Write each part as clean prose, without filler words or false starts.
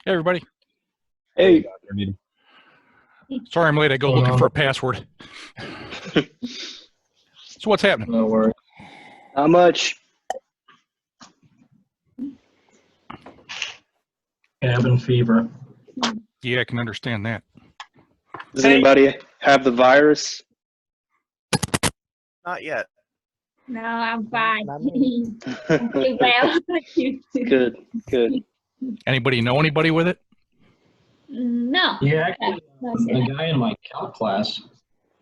Hey, everybody. Hey. Sorry I'm late. I go looking for a password. So what's happening? No worries. How much? Cabin fever. Yeah, I can understand that. Does anybody have the virus? Not yet. No, I'm fine. Not me. I'm doing well. Good, good. Anybody know anybody with it? No. Yeah, actually, No, the guy in my calc class,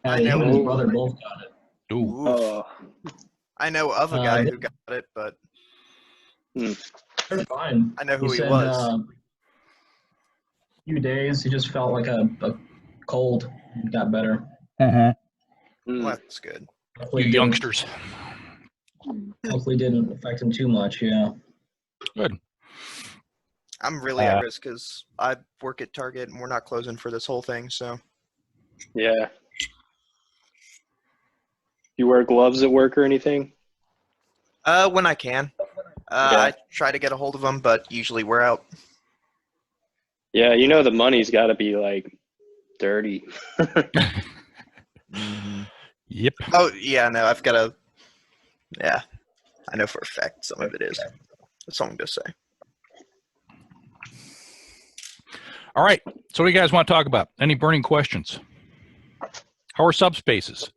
I him know. and his brother both got it. Ooh. Oh, I know of a guy who got it, but They're fine. I know who he said, was. Few days, he just felt like a cold. It got better. Well, that's good. You Hopefully youngsters. Hopefully didn't affect him too much, yeah. Good. I'm really at risk because I work at Target and we're not closing for this whole thing. So yeah. You wear gloves at work or anything? when I can, I try to get a hold of them, but usually we're out. Yeah, you know the money's got to be like dirty. Yep. Oh yeah, no, I've got a. Yeah, I know for a fact some of it is. That's all I'm gonna say. All right. So what do you guys want to talk about? Any burning questions? How are subspaces?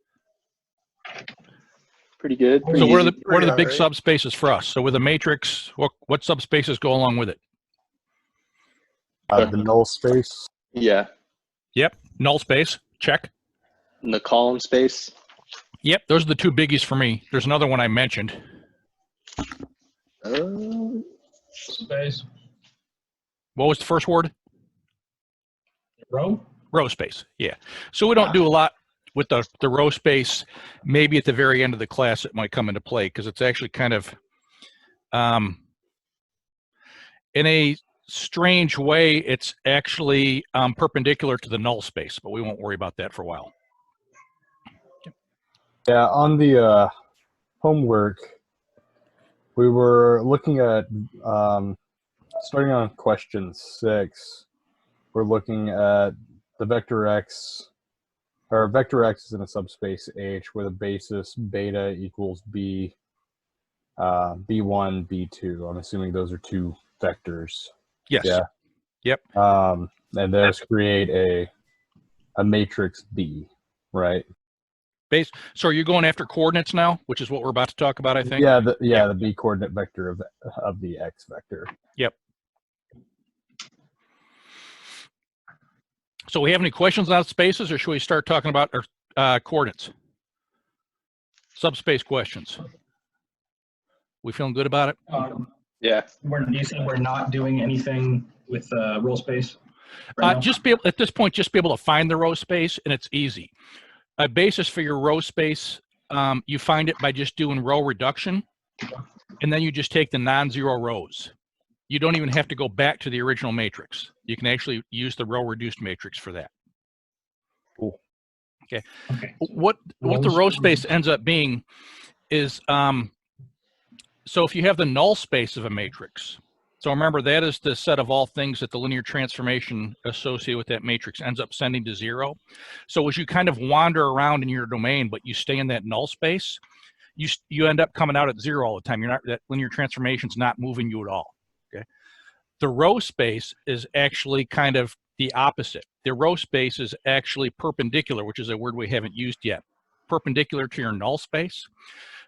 Pretty good. Pretty So what are easy. the big alright. subspaces for us? So with a matrix, what subspaces go along with it? The null space. Yeah. Yep. Null space. Check. In the column space. Yep. Those are the two biggies for me. There's another one I mentioned. Space. What was the first word? Row? Row space. Yeah. So we don't do a lot with the row space. Maybe at the very end of the class it might come into play because it's actually kind of in a strange way, it's actually perpendicular to the null space, but we won't worry about that for a while. Yeah, on the homework, we were looking at, starting on question 6, we're looking at the vector x, or vector x is in a subspace H where the basis beta equals b, b1, b2. I'm assuming those are two vectors. Yes. Yeah. Yep. And those create a matrix B, right? So are you going after coordinates now, which is what we're about to talk about, I think? Yeah, the B coordinate vector of the X vector. Yep. So we have any questions on spaces, or should we start talking about our coordinates? Subspace questions. We feeling good about it? Yeah. You said we're not doing anything with row space? Right Just be able, at this point, just be able to find the row space, and it's easy. A basis for your row space, you find it by just doing row reduction, and then you just take the non-zero rows. You don't even have to go back to the original matrix. You can actually use the row reduced matrix for that. Cool. Okay. What the row space ends up being is, so if you have the null space of a matrix, so remember that is the set of all things that the linear transformation associated with that matrix ends up sending to 0. So as you kind of wander around in your domain, but you stay in that null space, you end up coming out at 0 all the time. That linear transformation's not moving you at all. Okay. The row space is actually kind of the opposite. The row space is actually perpendicular, which is a word we haven't used yet, perpendicular to your null space.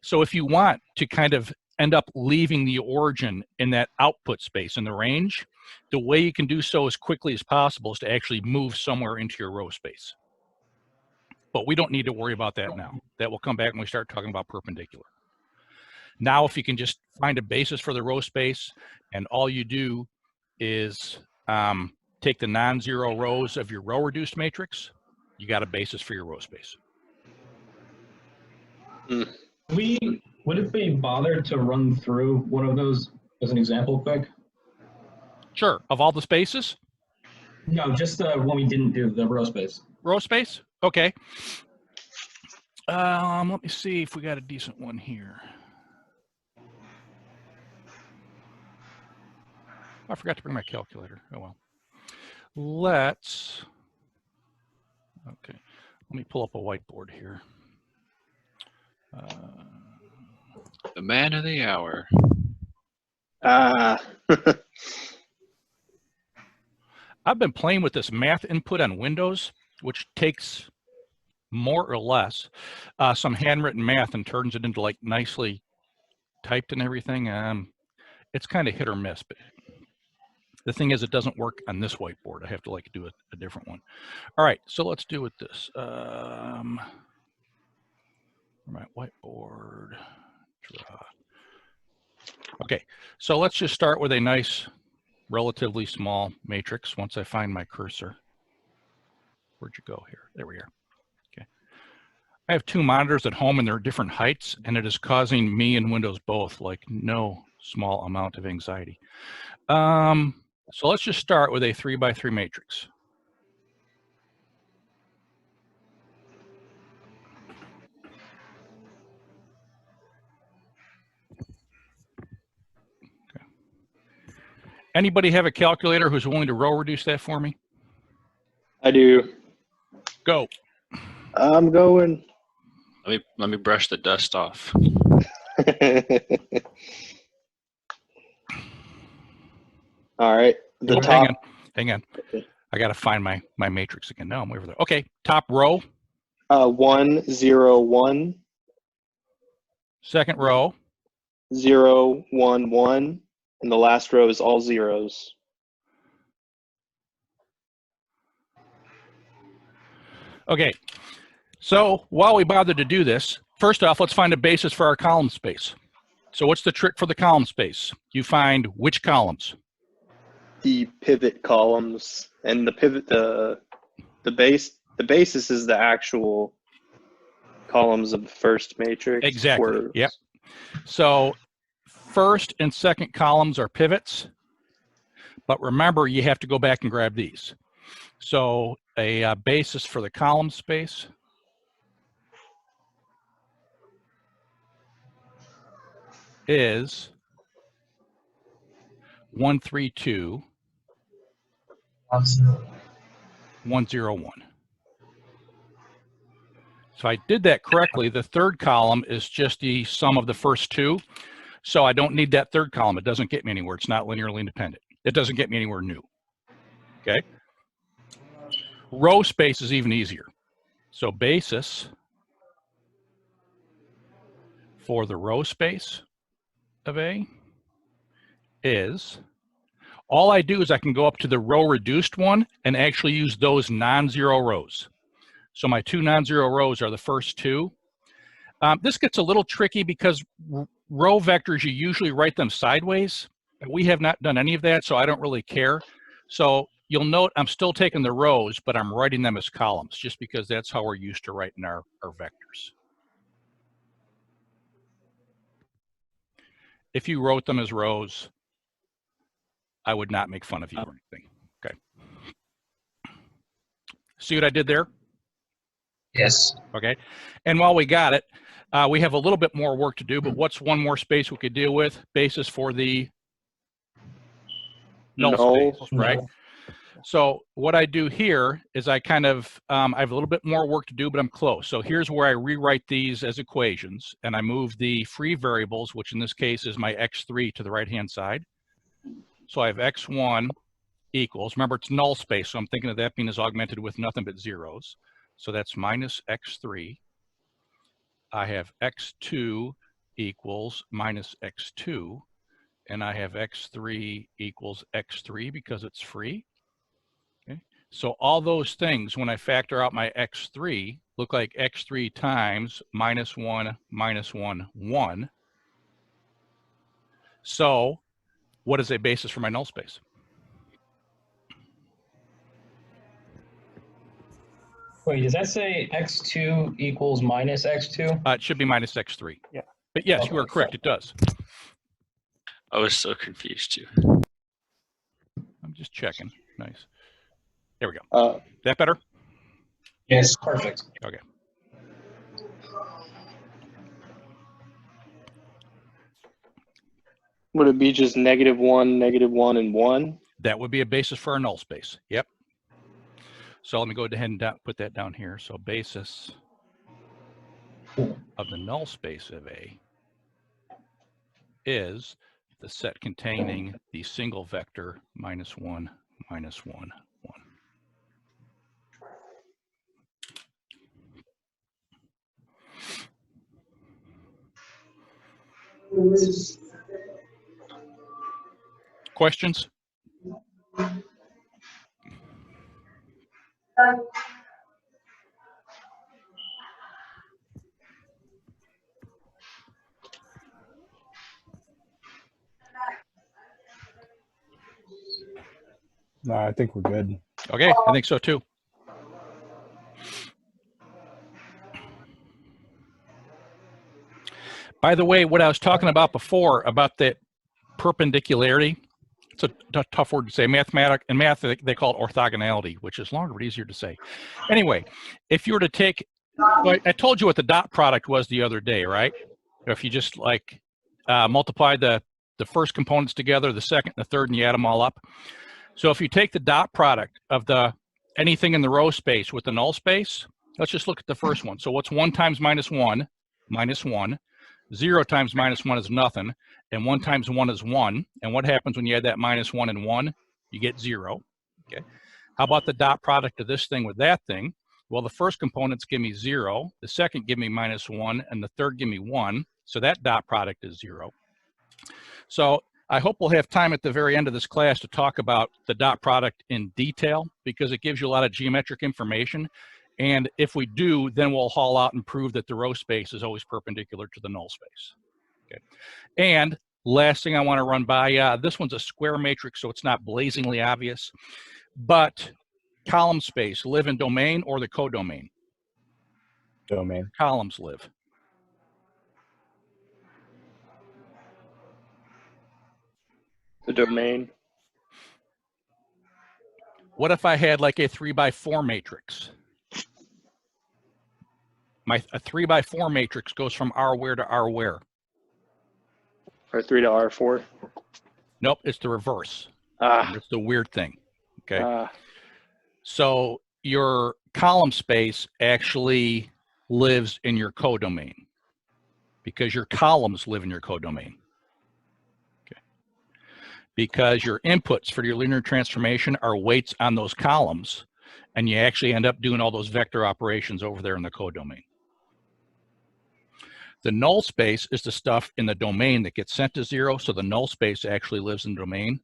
So if you want to kind of end up leaving the origin in that output space in the range, the way you can do so as quickly as possible is to actually move somewhere into your row space. But we don't need to worry about that now. That will come back when we start talking about perpendicular. Now, if you can just find a basis for the row space, and all you do is take the non-zero rows of your row reduced matrix, you got a basis for your row space. Would it be bothered to run through one of those as an example quick? Sure. Of all the spaces? No, just the one we didn't do, the row space. Row space? Okay. Let me see if we got a decent one here. I forgot to bring my calculator. Oh well. Okay. Let me pull up a whiteboard here. The man of the hour. Ah. I've been playing with this math input on Windows, which takes more or less some handwritten math and turns it into like nicely typed and everything. It's kind of hit or miss, but the thing is, it doesn't work on this whiteboard. I have to like do a different one. All right, so let's do it this. My whiteboard, draw. Okay, so let's just start with a nice, relatively small matrix once I find my cursor. Where'd you go here? There we are. Okay. I have two monitors at home and they're different heights, and it is causing me and Windows both like no small amount of anxiety. So let's just start with a 3x3 matrix. Okay. Anybody have a calculator who's willing to row reduce that for me? I do. Go. I'm going. Let me brush the dust off. All right. The Oh, top. hang on. I got to find my matrix again. No, I'm over there. Okay, top row. 1, 0, 1. Second row. 0, 1, 1. And the last row is all zeros. Okay, so while we bother to do this, first off, let's find a basis for our column space. So what's the trick for the column space? You find which columns? The pivot columns and the pivot, the basis is the actual columns of the first matrix. Exactly. Yep. So first and second columns are pivots, but remember you have to go back and grab these. So a basis for the column space is 132 101. So I did that correctly. The third column is just the sum of the first two. So I don't need that third column. It doesn't get me anywhere. It's not linearly independent. It doesn't get me anywhere new. Okay. Row space is even easier. So basis for the row space of A is, all I do is I can go up to the row reduced one and actually use those non-zero rows. So my two non-zero rows are the first two. This gets a little tricky because row vectors, you usually write them sideways. We have not done any of that, so I don't really care. So you'll note I'm still taking the rows, but I'm writing them as columns just because that's how we're used to writing our vectors. If you wrote them as rows, I would not make fun of you or anything. Okay. See what I did there? Yes. Okay. And while we got it, we have a little bit more work to do, but what's one more space we could deal with? Basis for the null space, right? So what I do here is I kind of, I have a little bit more work to do, but I'm close. So here's where I rewrite these as equations, and I move the free variables, which in this case is my x3, to the right-hand side. So I have x1 equals, remember it's null space, so I'm thinking of that being as augmented with nothing but zeros. So that's minus x3. I have x2 equals minus x2, and I have x3 equals x3 because it's free. Okay. So all those things, when I factor out my x3, look like x3 times minus 1, minus 1, 1. So what is a basis for my null space? Wait, does that say x2 equals minus x2? It should be minus x3. Yeah. But yes, you are correct. It does. I was so confused too. I'm just checking. Nice. There we go. That better? Yes, perfect. Okay. Would it be just -1, and 1? That would be a basis for our null space. Yep. So let me go ahead and put that down here. So basis of the null space of A is the set containing the single vector -1, -1, 1. Questions? No, I think we're good. Okay, I think so too. By the way, what I was talking about before about that perpendicularity, it's a tough word to say. In math, they call it orthogonality, which is longer but easier to say. Anyway, if you were to take, I told you what the dot product was the other day, right? If you just like multiply the first components together, the second, the third, and you add them all up. So if you take the dot product of anything in the row space with the null space, let's just look at the first one. So what's 1 times -1? -1. 0 times -1 is nothing, and 1 times 1 is 1. And what happens when you add that -1 and 1? You get 0. Okay. How about the dot product of this thing with that thing? Well, the first components give me 0, the second give me -1, and the third give me 1. So that dot product is 0. So I hope we'll have time at the very end of this class to talk about the dot product in detail, because it gives you a lot of geometric information. And if we do, then we'll haul out and prove that the row space is always perpendicular to the null space. Okay. And last thing I want to run by, this one's a square matrix, so it's not blazingly obvious, but column space live in domain or the codomain? Domain. Columns live. The domain. What if I had like a 3x4 matrix? A 3x4 matrix goes from R where to R where? R3 to R4. Nope, it's the reverse. Ah. It's the weird thing. Okay. Ah. So your column space actually lives in your codomain because your columns live in your codomain. Okay. Because your inputs for your linear transformation are weights on those columns, and you actually end up doing all those vector operations over there in the codomain. The null space is the stuff in the domain that gets sent to 0, so the null space actually lives in the domain.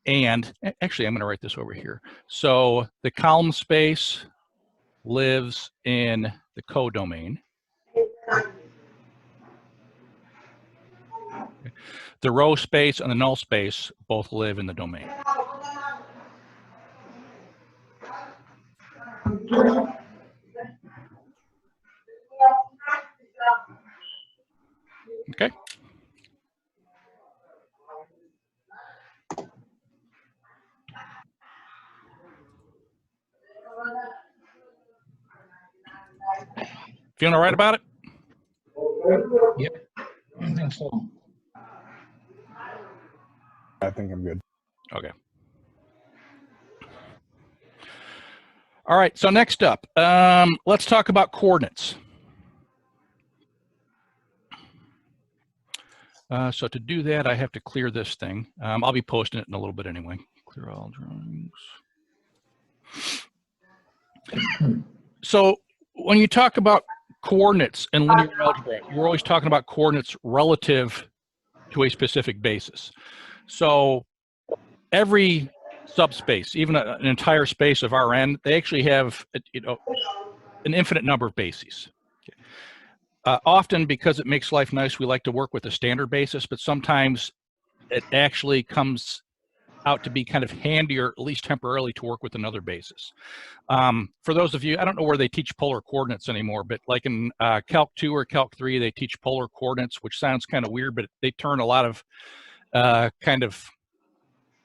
And actually, I'm going to write this over here. So the column space lives in the codomain. The row space and the null space both live in the domain. Okay. Feeling all right about it? Yep, I think so. I think I'm good. Okay. All right, so next up, let's talk about coordinates. So to do that, I have to clear this thing. I'll be posting it in a little bit anyway. Clear all drawings. So when you talk about coordinates in linear algebra, you're always talking about coordinates relative to a specific basis. So every subspace, even an entire space of Rn, they actually have an infinite number of bases. Often, because it makes life nice, we like to work with a standard basis, but sometimes it actually comes out to be kind of handier, at least temporarily, to work with another basis. For those of you, I don't know where they teach polar coordinates anymore, but like in Calc 2 or Calc 3, they teach polar coordinates, which sounds kind of weird, but they turn a lot of kind of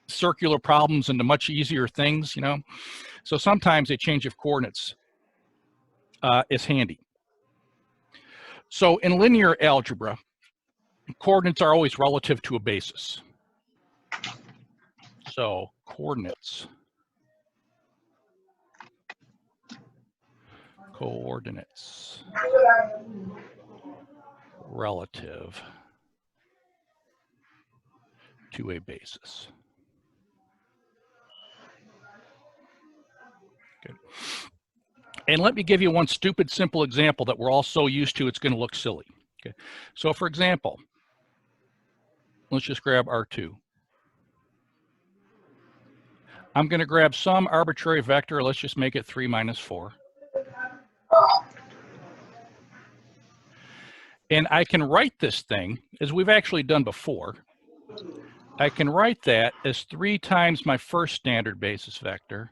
circular problems into much easier things, you know? So sometimes a change of coordinates is handy. So in linear algebra, coordinates are always relative to a basis. So coordinates relative to a basis. Okay. And let me give you one stupid, simple example that we're all so used to, it's going to look silly. Okay. So for example, let's just grab R2. I'm going to grab some arbitrary vector. Let's just make it 3 minus 4. And I can write this thing, as we've actually done before, I can write that as 3 times my first standard basis vector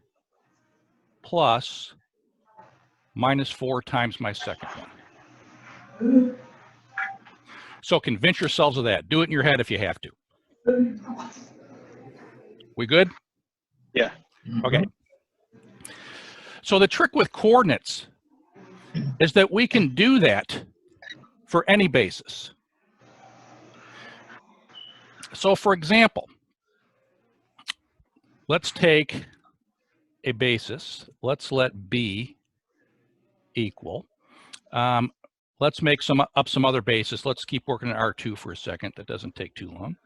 plus minus 4 times my second one. So convince yourselves of that. Do it in your head if you have to. We good? Yeah. Okay. So the trick with coordinates is that we can do that for any basis. So for example, let's take a basis. Let's let B equal. Let's make up some other basis. Let's keep working at R2 for a second. That doesn't take too long.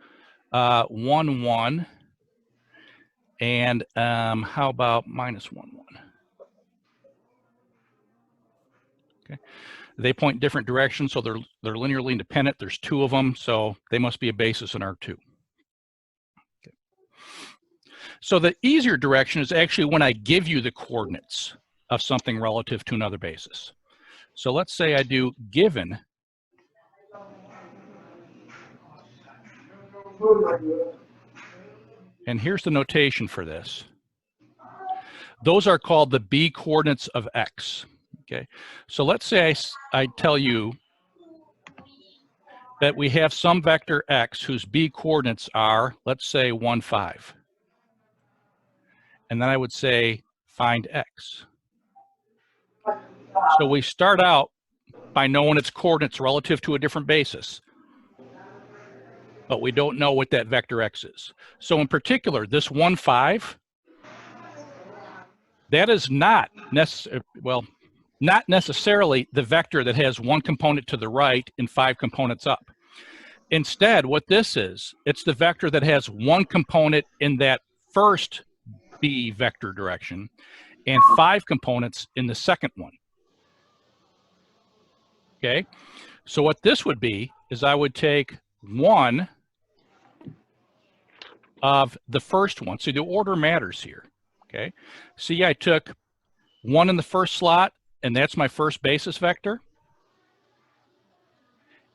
1, 1. And how about minus 1, 1? Okay. They point different directions, so they're linearly independent. There's 2 of them, so they must be a basis in R2. Okay. So the easier direction is actually when I give you the coordinates of something relative to another basis. So let's say I do given and here's the notation for this. Those are called the B coordinates of X. Okay, so let's say I tell you that we have some vector X whose B coordinates are, let's say 1, 5. And then I would say find X. So we start out by knowing its coordinates relative to a different basis, but we don't know what that vector X is. So in particular, this 1, 5, that is not necessarily the vector that has 1 component to the right and 5 components up. Instead, what this is, it's the vector that has 1 component in that first B vector direction and 5 components in the second one. Okay, so what this would be is I would take 1 of the first one. So the order matters here. Okay, see, I took 1 in the first slot, and that's my first basis vector.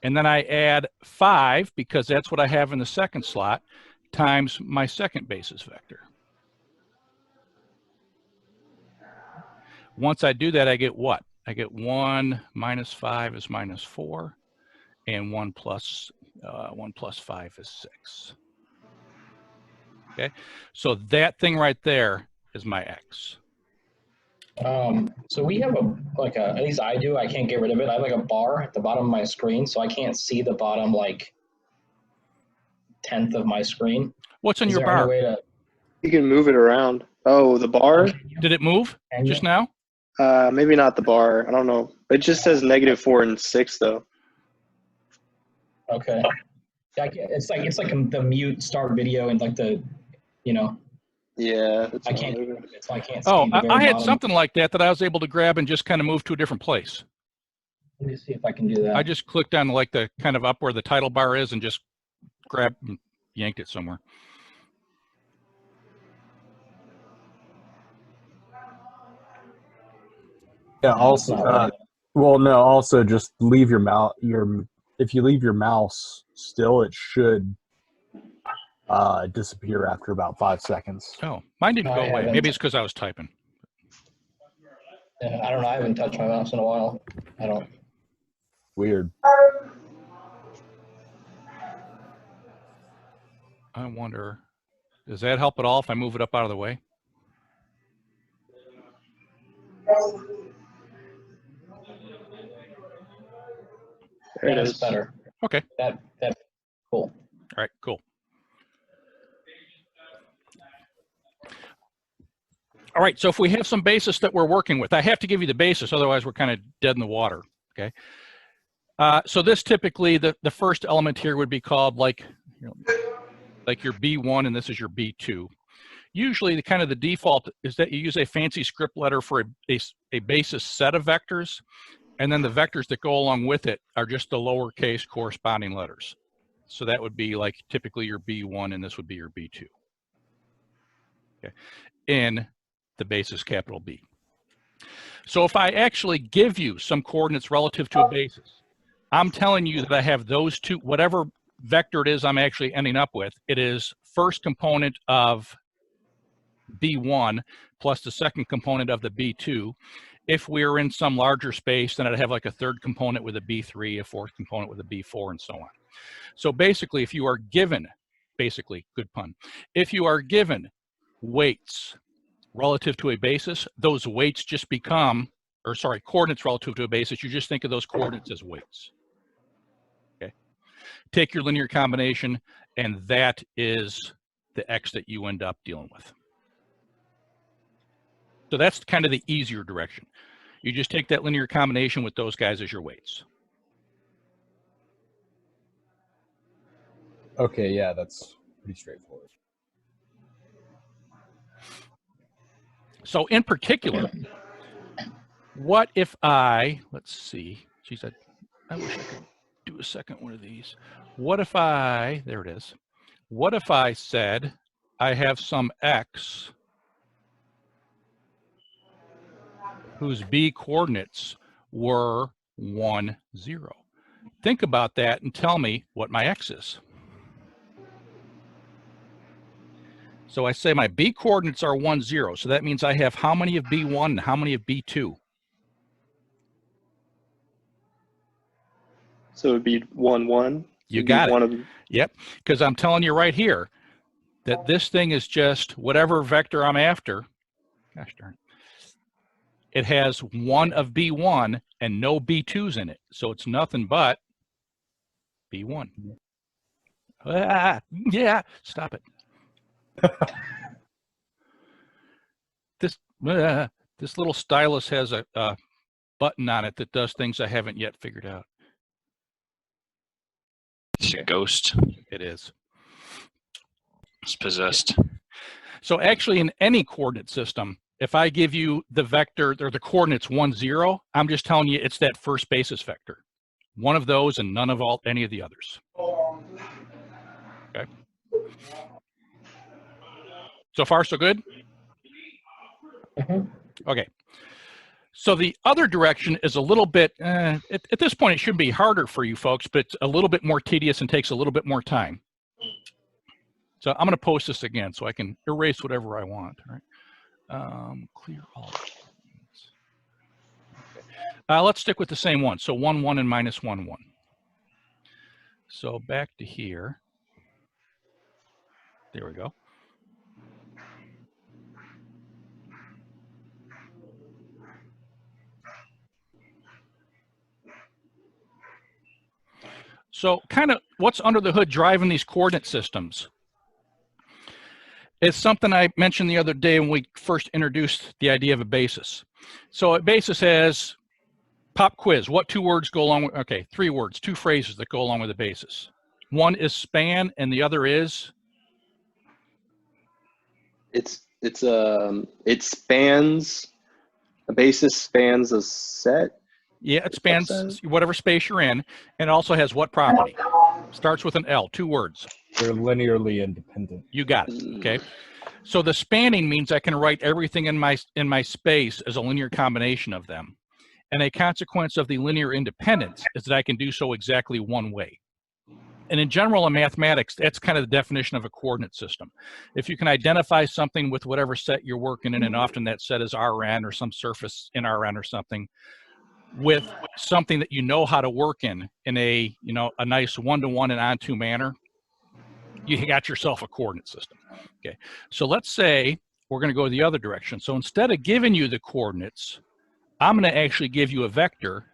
And then I add 5, because that's what I have in the second slot, times my second basis vector. Once I do that, I get what? I get 1 minus 5 is minus 4, and 1 plus 5 is 6. Okay, so that thing right there is my X. So we have at least I do, I can't get rid of it. I have like a bar at the bottom of my screen, so I can't see the bottom like 1/10 of my screen. What's in Is your there any bar? way to? You can move it around. Oh, the bar? Did it move just now? Maybe not the bar. I don't know. It just says -4 and 6 though. Okay. Yeah, it's like the mute start video and like the, you know. Yeah. I can't. So I can't see. Oh, the very I had bottom. something like that I was able to grab and just kind of move to a different place. Let me see if I can do that. I just clicked on like the kind of up where the title bar is and just grabbed and yanked it somewhere. Yeah. Also, well, no. Also, just leave your mouse. If you leave your mouse still, it should disappear after about 5 seconds. Oh, mine didn't go away. Maybe it's because I was typing. Yeah, I don't know. I haven't touched my mouse in a while. I don't. Weird. I wonder, does that help at all if I move it up out of the way? There it That's is. better. Okay. That's cool. All right, cool. All right, so if we have some basis that we're working with, I have to give you the basis, otherwise we're kind of dead in the water, okay? So this typically, the first element here would be called like your B1, and this is your B2. Usually the kind of the default is that you use a fancy script letter for a basis set of vectors, and then the vectors that go along with it are just the lowercase corresponding letters. So that would be like typically your B1, and this would be your B2. Okay. In the basis capital B. So if I actually give you some coordinates relative to a basis, I'm telling you that I have those two, whatever vector it is I'm actually ending up with, it is first component of B1 plus the second component of the B2. If we were in some larger space, then I'd have like a third component with a B3, a fourth component with a B4, and so on. So basically, if you are given, basically, good pun, if you are given weights relative to a basis, those weights just become, or sorry, coordinates relative to a basis, you just think of those coordinates as weights. Okay. Take your linear combination, and that is the X that you end up dealing with. So that's kind of the easier direction. You just take that linear combination with those guys as your weights. Okay, yeah, that's pretty straightforward. So in particular, what if let's see, geez, I wish I could do a second one of these. What if there it is. What if I said I have some X whose B coordinates were 1, 0. Think about that and tell me what my X is. So I say my B coordinates are 1, 0. So that means I have how many of B1 and how many of B2? So it would be 1, 1. You got it. One of them. Yep, because I'm telling you right here that this thing is just whatever vector I'm after. Gosh darn it. It has one of B1 and no B2s in it. So it's nothing but B1. Yeah, stop it. This little stylus has a button on it that does things I haven't yet figured out. It's a ghost. It is. It's possessed. So actually in any coordinate system, if I give you the vector or the coordinates 1, 0, I'm just telling you it's that first basis vector. One of those and none of any of the others. Okay. So far, so good? Okay. So the other direction is a little bit, at this point, it should be harder for you folks, but it's a little bit more tedious and takes a little bit more time. So I'm going to post this again so I can erase whatever I want. All right. Clear all. Okay. Let's stick with the same one. So 1, 1 and minus 1, 1. So back to here. There we go. So kind of what's under the hood driving these coordinate systems? It's something I mentioned the other day when we first introduced the idea of a basis. So a basis has pop quiz. What 2 words go along with, okay, 3 words, 2 phrases that go along with a basis. One is span and the other is? It spans, a basis spans a set. Yeah, it spans whatever space you're in, and it also has what property? Starts with an L, 2 words. They're linearly independent. You got it, okay? So the spanning means I can write everything in my space as a linear combination of them. And a consequence of the linear independence is that I can do so exactly one way. And in general, in mathematics, that's kind of the definition of a coordinate system. If you can identify something with whatever set you're working in, and often that set is Rn or some surface in Rn or something, with something that you know how to work in a, a nice one-to-one and onto manner, you got yourself a coordinate system. Okay, so let's say we're going to go the other direction. So instead of giving you the coordinates, I'm going to actually give you a vector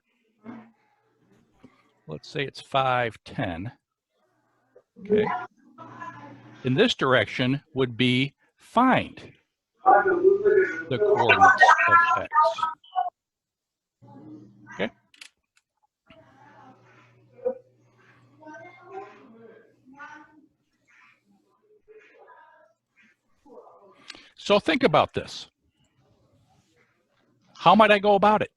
let's say it's 5, 10. Okay. In this direction would be find the coordinates of x. Okay. So think about this. How might I go about it?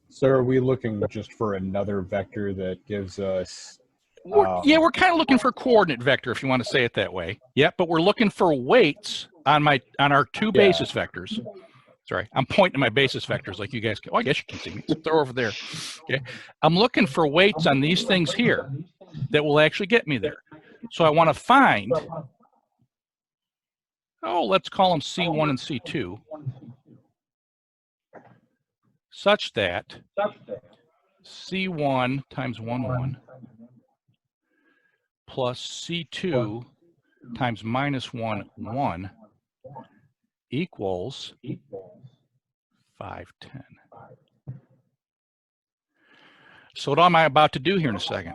So are we looking just for another vector that gives us... Yeah, we're kind of looking for coordinate vector, if you want to say it that way. Yeah, but we're looking for weights on our two basis vectors. Sorry, I'm pointing to my basis vectors like you guys can. Oh, I guess you can see me. They're over there. Okay, I'm looking for weights on these things here that will actually get me there. So I want to find, let's call them C1 and C2, such that C1 times 1, 1 plus C2 times minus 1, 1 equals 5, 10. So what am I about to do here in a second?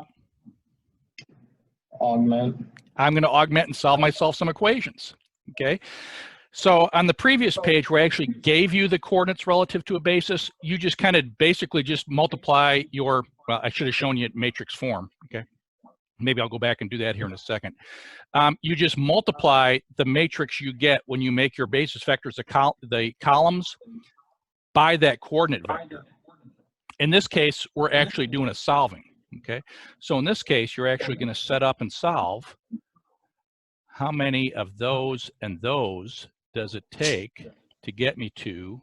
Augment. I'm going to augment and solve myself some equations. Okay. So on the previous page where I actually gave you the coordinates relative to a basis, you just kind of basically just multiply your, well, I should have shown you it matrix form. Okay. Maybe I'll go back and do that here in a second. You just multiply the matrix you get when you make your basis vectors, the columns, by that coordinate vector. In this case, we're actually doing a solving. Okay. So in this case, you're actually going to set up and solve. How many of those and those does it take to get me to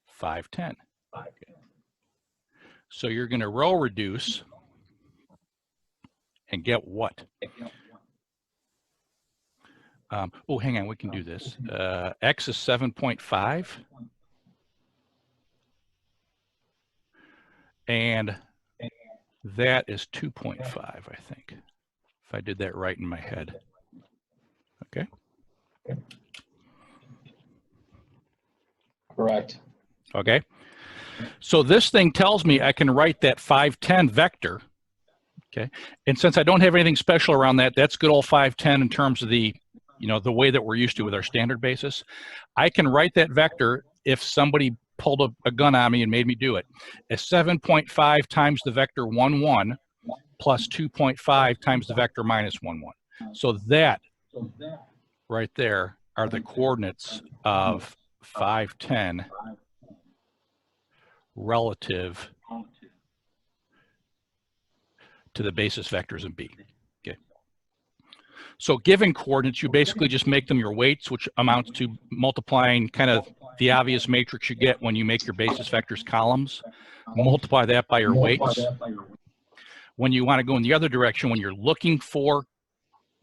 5, 10? Okay. So you're going to row reduce and get what? Oh, hang on, we can do this. X is 7.5. And that is 2.5, I think, if I did that right in my head. Okay. Correct. Okay. So this thing tells me I can write that 5, 10 vector. Okay. And since I don't have anything special around that, that's good old 5, 10 in terms of the, the way that we're used to with our standard basis. I can write that vector if somebody pulled a gun on me and made me do it, as 7.5 times the vector 1, 1 plus 2.5 times the vector minus 1, 1. So that right there are the coordinates of 5, 10 relative to the basis vectors in B. Okay. So given coordinates, you basically just make them your weights, which amounts to multiplying kind of the obvious matrix you get when you make your basis vectors columns. Multiply that by your weights. When you want to go in the other direction, when you're looking for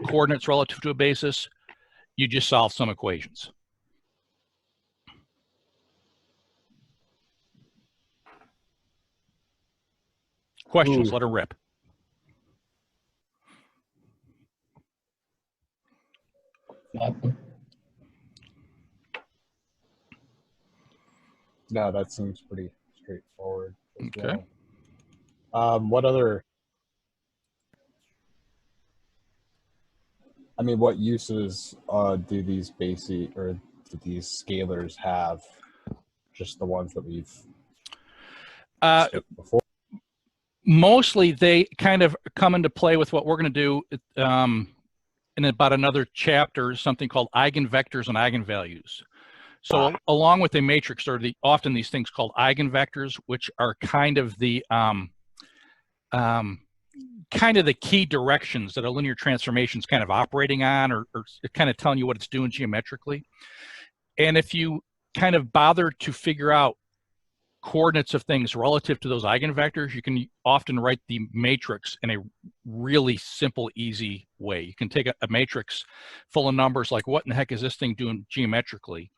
coordinates relative to a basis, you just solve some equations. Questions? Let her rip. No, that seems pretty straightforward. Okay. Well. What other? I mean, what uses do these basic or do these scalars have? Just the ones that we've skipped before. Mostly, they kind of come into play with what we're going to do in about another chapter, something called eigenvectors and eigenvalues. So along with a matrix are often these things called eigenvectors, which are kind of the key directions that a linear transformation is kind of operating on, or kind of telling you what it's doing geometrically. And if you kind of bother to figure out coordinates of things relative to those eigenvectors, you can often write the matrix in a really simple, easy way. You can take a matrix full of numbers like, what in the heck is this thing doing geometrically?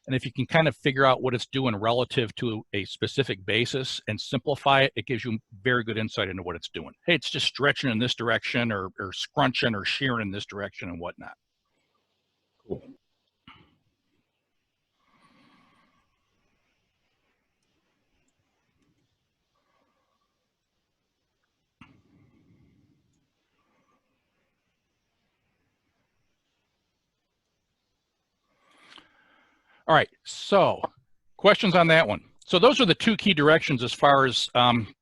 And if you can kind of figure out what it's doing relative to a specific basis and simplify it, it gives you very good insight into what it's doing. Hey, it's just stretching in this direction or scrunching or shearing in this direction and whatnot. Cool. All right, so questions on that one. So those are the two key directions as far as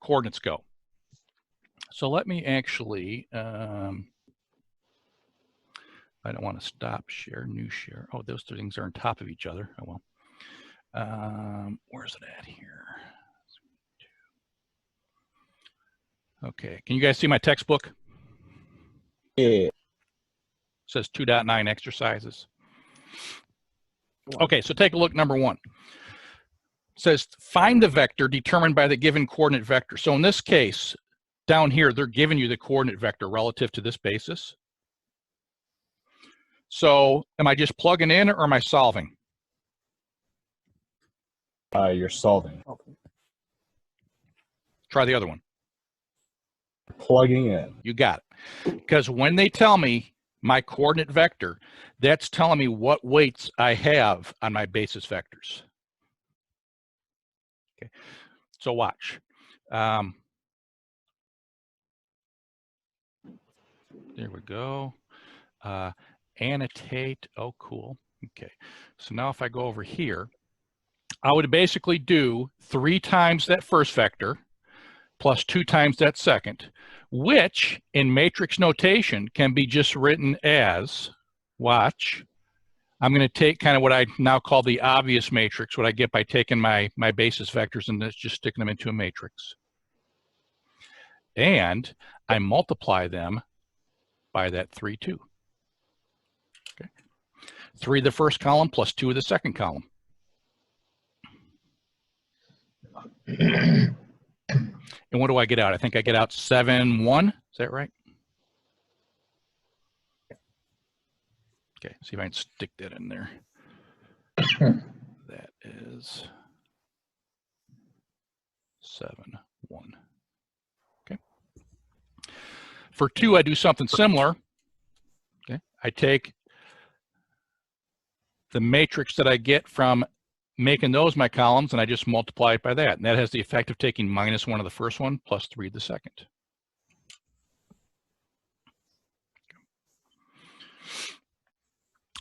coordinates go. So let me actually, I don't want to stop share, new share. Oh, those two things are on top of each other. Oh, well. Where's it at here? Okay, can you guys see my textbook? Yeah. It says 2.9 exercises. Okay, so take a look, number one. It says find the vector determined by the given coordinate vector. So in this case, down here, they're giving you the coordinate vector relative to this basis. So am I just plugging in or am I solving? You're solving. Try the other one. Plugging in. You got it. Because when they tell me my coordinate vector, that's telling me what weights I have on my basis vectors. Okay, so watch. There we go. Annotate. Oh, cool. Okay, so now if I go over here, I would basically do 3 times that first vector plus 2 times that second, which in matrix notation can be just written as, watch, I'm going to take kind of what I now call the obvious matrix, what I get by taking my basis vectors and just sticking them into a matrix. And I multiply them by that 3, 2. Okay. 3 of the first column plus 2 of the second column. And what do I get out? I think I get out 7, 1. Is that right? Okay, see if I can stick that in there. That is 7, 1. Okay. For 2, I do something similar. Okay, I take the matrix that I get from making those my columns, and I just multiply it by that. And that has the effect of taking -1 of the first one plus 3 of the second.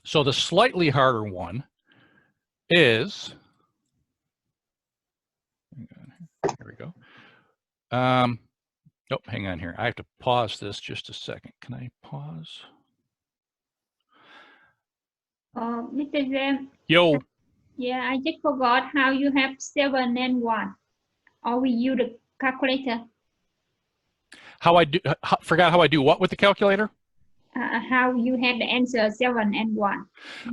So the slightly harder one is, here we go. Oh, hang on here. I have to pause this just a second. Can I pause? Mr. James. Yo. Yeah, I just forgot how you have 7 and 1. Or we use the calculator. Forgot how I do what with the calculator? How you had the answer 7 and 1.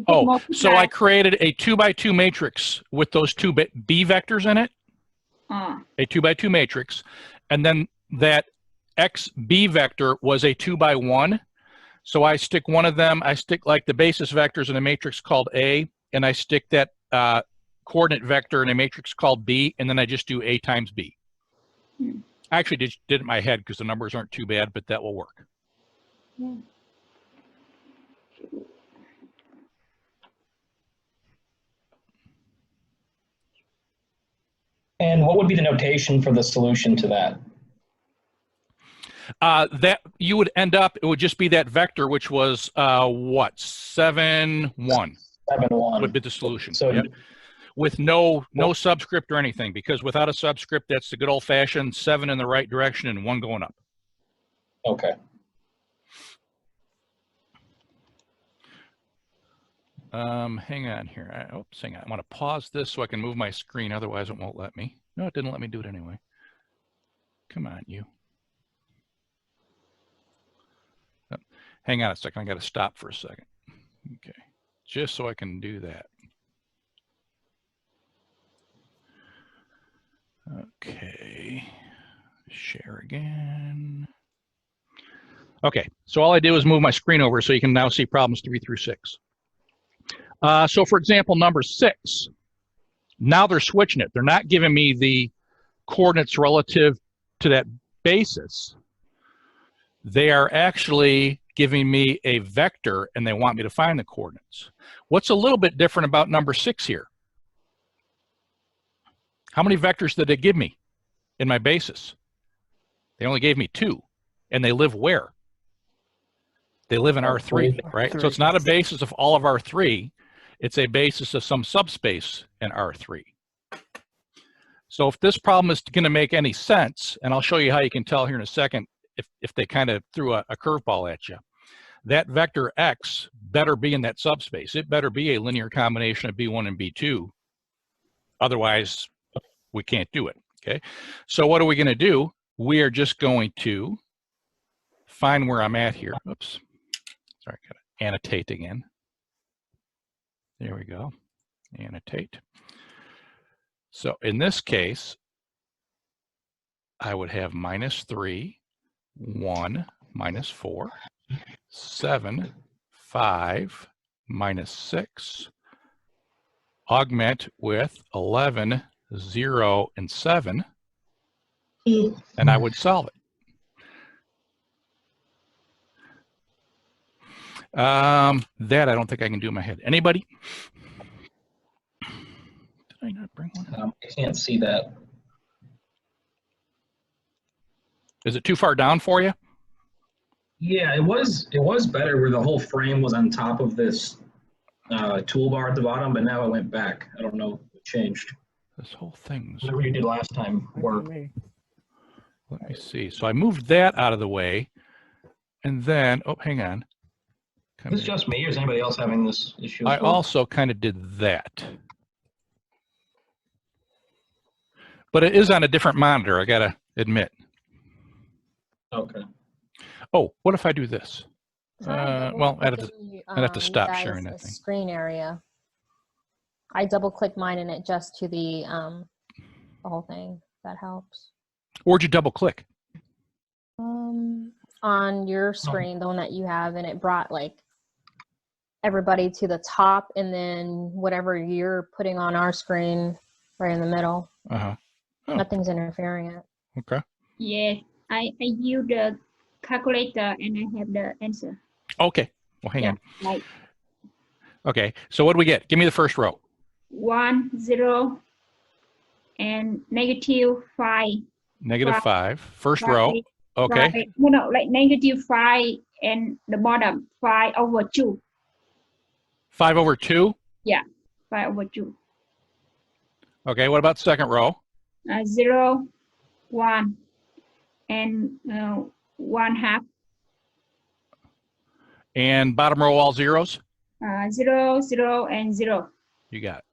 Oh, so I created a 2x2 matrix with those 2 B vectors in it. A 2x2 matrix. And then that XB vector was a 2x1. So I stick one of them, I stick like the basis vectors in a matrix called A, and I stick that coordinate vector in a matrix called B, and then I just do A times B. I actually did it in my head because the numbers aren't too bad, but that will work. Yeah. And what would be the notation for the solution to that? That you would end up, it would just be that vector, which was what, 7, 1. 7, 1 would be the solution. So yep. With no subscript or anything, because without a subscript, that's the good old fashioned 7 in the right direction and 1 going up. Okay. Hang on here. Oops, hang on. I want to pause this so I can move my screen. Otherwise, it won't let me. No, it didn't let me do it anyway. Come on, you. Oh, hang on a second. I got to stop for a second. Okay. Just so I can do that. Okay. Share again. Okay. So all I did was move my screen over so you can now see problems 3 through 6. So for example, number 6, now they're switching it. They're not giving me the coordinates relative to that basis. They are actually giving me a vector and they want me to find the coordinates. What's a little bit different about number 6 here? How many vectors did they give me in my basis? They only gave me 2. And they live where? They live in R3, right? So it's not a basis of all of R3. It's a basis of some subspace in R3. So if this problem is going to make any sense, and I'll show you how you can tell here in a second if they kind of threw a curveball at you, that vector X better be in that subspace. It better be a linear combination of B1 and B2. Otherwise, we can't do it, okay? So what are we going to do? We are just going to find where I'm at here. Oops. Sorry, got to annotate again. There we go. Annotate. So in this case, I would have -3, 1, -4, 7, 5, -6, augment with 11, 0, and 7, and I would solve it. That I don't think I can do in my head. Anybody? Did I not bring one? I can't see that. Is it too far down for you? Yeah, it was better where the whole frame was on top of this toolbar at the bottom, but now it went back. I don't know what changed. This whole thing's... Whatever you did last time worked. Let me see. So I moved that out of the way, and then, oh, hang on. Is this just me, or is anybody else having this issue? I also kind of did that. But it is on a different monitor, I gotta admit. Okay. Oh, what if I do this? Well, I'd have to stop you guys sharing a that thing. screen area. I double-clicked mine and it just to the whole thing. That helps. Where'd you double click? On your screen, the one that you have, and it brought like everybody to the top, and then whatever you're putting on our screen right in the middle. Uh-huh. Oh. Nothing's interfering it. Okay. Yeah, I use the calculator and I have the answer. Okay. Well, hang on. Like Okay. So what do we get? Give me the first row. 1, 0, and -5. -5. First row. Okay. 5, no, like -5 and the bottom 5/2. 5/2. Yeah, 5/2. Okay. What about second row? 0, 1, and 1/2. And bottom row, all zeros? 0, 0, and 0. You got it.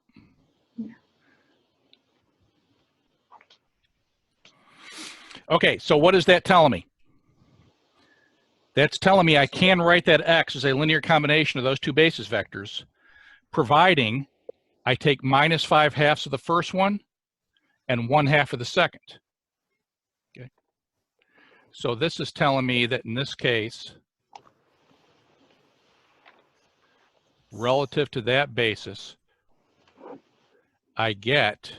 Okay, so what is that telling me? That's telling me I can write that X as a linear combination of those two basis vectors, providing I take -5/2 of the first one and 1/2 of the second. Okay. So this is telling me that in this case, relative to that basis, I get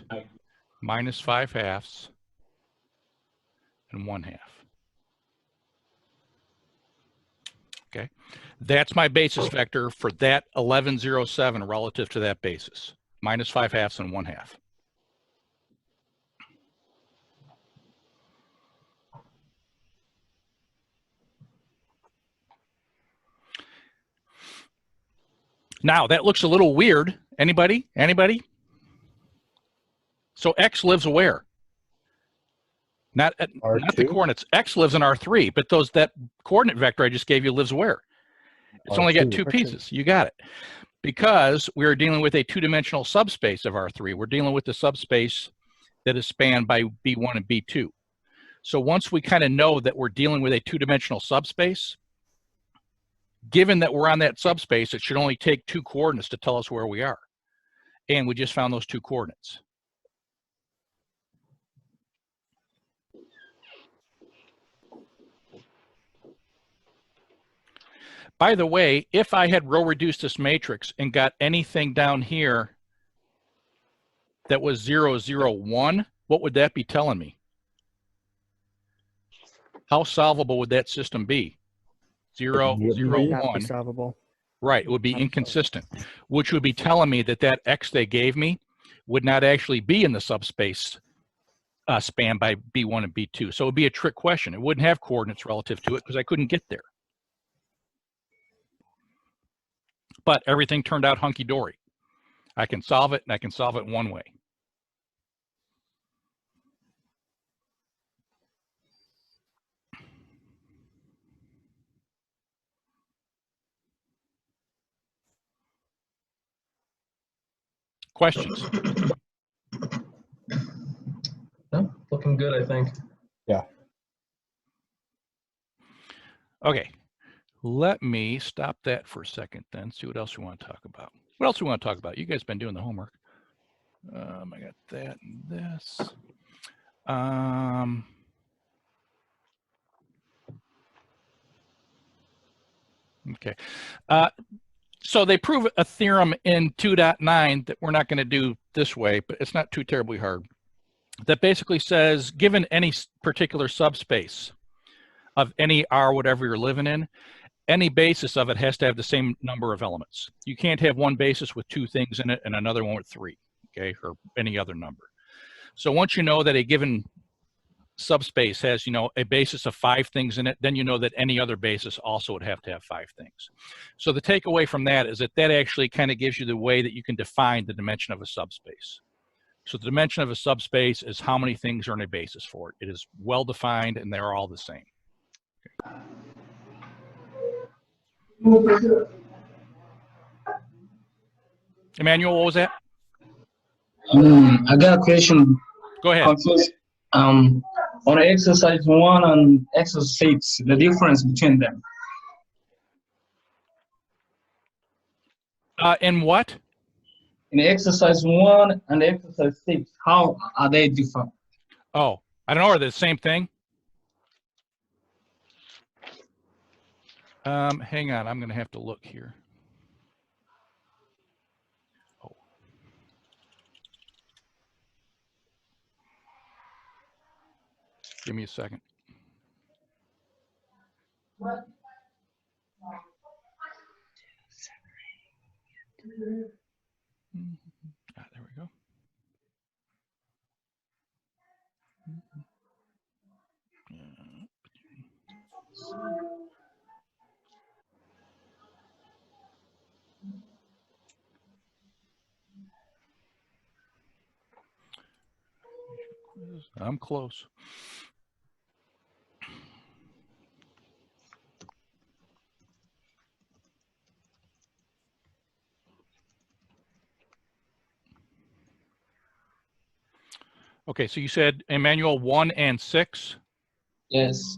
-5/2 and 1/2. Okay, that's my basis vector for that 1107 relative to that basis, -5/2 and 1/2. Now that looks a little weird. Anybody? Anybody? So X lives where? Not the coordinates. X lives in R3, but that coordinate vector I just gave you lives where? It's only got two pieces. You got it. Because we are dealing with a two-dimensional subspace of R3. We're dealing with the subspace that is spanned by B1 and B2. So once we kind of know that we're dealing with a two-dimensional subspace, given that we're on that subspace, it should only take two coordinates to tell us where we are. And we just found those two coordinates. By the way, if I had row reduced this matrix and got anything down here that was 0, 0, 1, what would that be telling me? How solvable would that system be? 0, 0, 1. Solvable. Right, it would be inconsistent, which would be telling me that that X they gave me would not actually be in the subspace spanned by B1 and B2. So it would be a trick question. It wouldn't have coordinates relative to it because I couldn't get there. But everything turned out hunky-dory. I can solve it, and I can solve it one way. Questions? No, looking good, I think. Yeah. Okay. Let me stop that for a second then, see what else we want to talk about. What else we want to talk about? You guys been doing the homework. I got that and this. Okay. So they prove a theorem in 2.9 that we're not going to do this way, but it's not too terribly hard. That basically says, given any particular subspace of any R, whatever you're living in, any basis of it has to have the same number of elements. You can't have one basis with 2 things in it and another one with 3, okay, or any other number. So once you know that a given subspace has, you know, a basis of 5 things in it, then you know that any other basis also would have to have 5 things. So the takeaway from that is that that actually kind of gives you the way that you can define the dimension of a subspace. So the dimension of a subspace is how many things are in a basis for it. It is well defined and they're all the same. Okay. Emmanuel, what was that? I got a question. Go ahead. Confused. On exercise 1 and exercise 6, the difference between them. In what? In exercise 1 and exercise 6, how are they different? Oh, I don't know. Are they the same thing? Hang on. I'm going to have to look here. Oh. Give me a second. What? There we go. I'm close. Okay, so you said Emmanuel 1 and 6? Yes.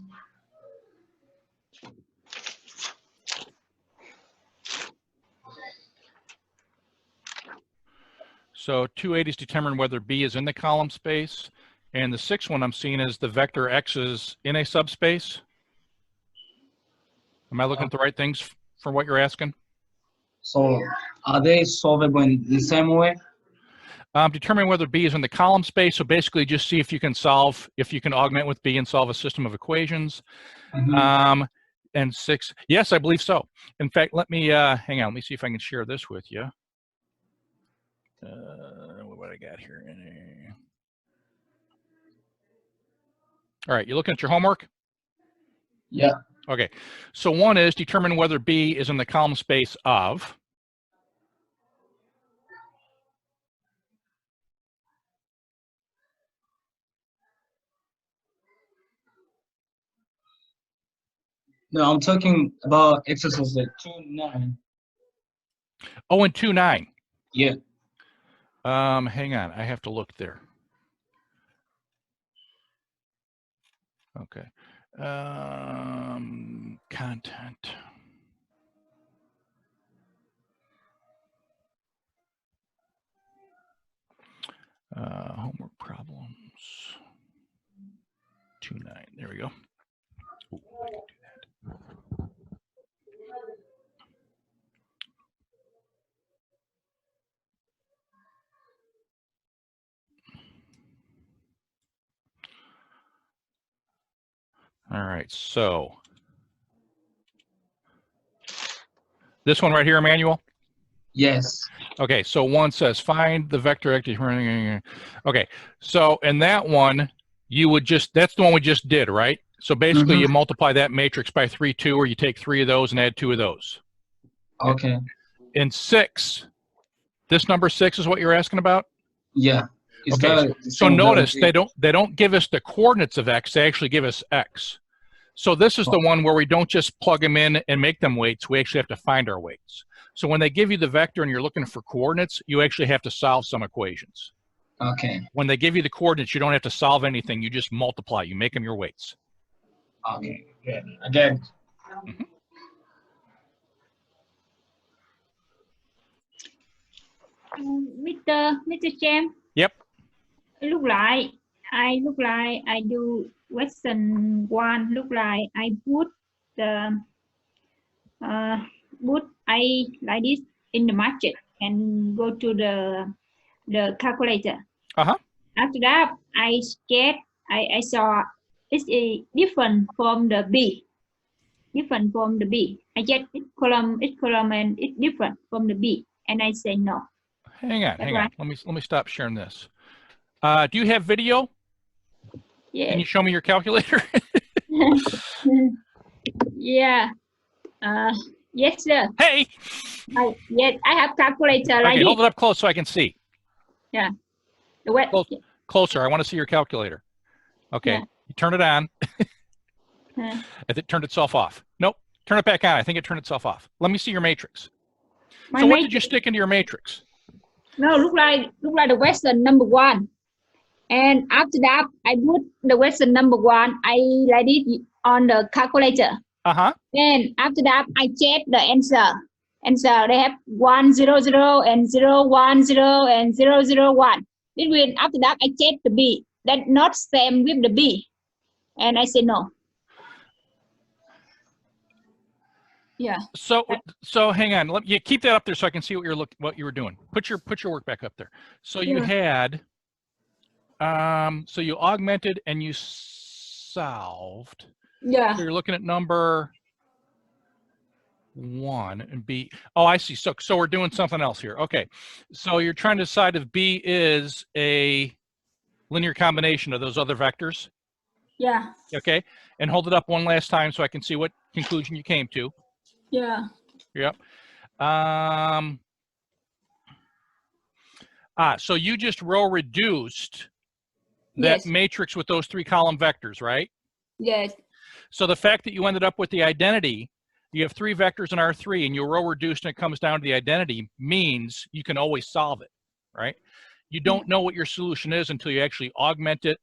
So 280s determine whether B is in the column space, and the 6th one I'm seeing is the vector X is in a subspace. Am I looking at the right things for what you're asking? So are they solvable in the same way? Determine whether B is in the column space. So basically just see if you can solve, if you can augment with B and solve a system of equations. Mm-hmm. And 6, yes, I believe so. In fact, let me, hang on, let me see if I can share this with you. What I got here? All right, you looking at your homework? Yeah. Okay, so 1 is determine whether B is in the column space of. No, I'm talking about exercise 2.9. Oh, and 2.9. Yeah. Hang on, I have to look there. Okay. Content. Homework problems. 2.9. There we go. Ooh, I can do that. All right, so this one right here, Emmanuel? Yes. Okay, so 1 says find the vector X. Okay, so in that one, you would just, that's the one we just did, right? So basically you multiply that matrix by 3, 2, or you take 3 of those and add 2 of those. Okay. In 6, This number 6 is what you're asking about? Yeah. Is Okay, that so notice they don't give us the coordinates of x, they actually give us x. So this is the one where we don't just plug them in and make them weights, we actually have to find our weights. So when they give you the vector and you're looking for coordinates, you actually have to solve some equations. Okay. When they give you the coordinates, you don't have to solve anything, you just multiply, you make them your weights. Okay. Good. Again. Mhm. Mr. James. Yep. Look like I do question 1. Look like I put the put I like this in the market and go to the calculator. Uh-huh. After that, I saw it's a different from the B. Different from the B. I get each column, and it's different from the B, and I say no. Hang on. Right. Let me stop sharing this. Do you have video? Yeah. Can you show me your calculator? Yeah. Yes, sir. Hey. Yes, I have calculator like Okay, this. hold it up close so I can see. Yeah. The web. Closer. I want to see your calculator. Okay. Yeah. You turn it on. It turned itself off. Nope. Turn it back on. I think it turned itself off. Let me see your matrix. So what did you stick into your matrix? No, look like the question number 1. And after that, I put the question number 1. I like it on the calculator. Uh-huh. And after that, I check the answer. They have 1 0 0 and 0 1 0 and 0 0 1. Between after that, I check the B. That not same with the B. And I say no. Yeah. So hang on. You keep that up there so I can see what you were doing. Put your work back up there. So you had so you augmented and you solved. Yeah. So you're looking at number 1 and B. Oh, I see. So we're doing something else here. Okay. So you're trying to decide if B is a linear combination of those other vectors. Yeah. Okay. And hold it up one last time so I can see what conclusion you came to. Yeah. Yep. So you just row reduced that matrix with those 3 column vectors, right? Yes. So the fact that you ended up with the identity, you have 3 vectors in R3 and you row reduced and it comes down to the identity means you can always solve it, right? You don't know what your solution is until you actually augment it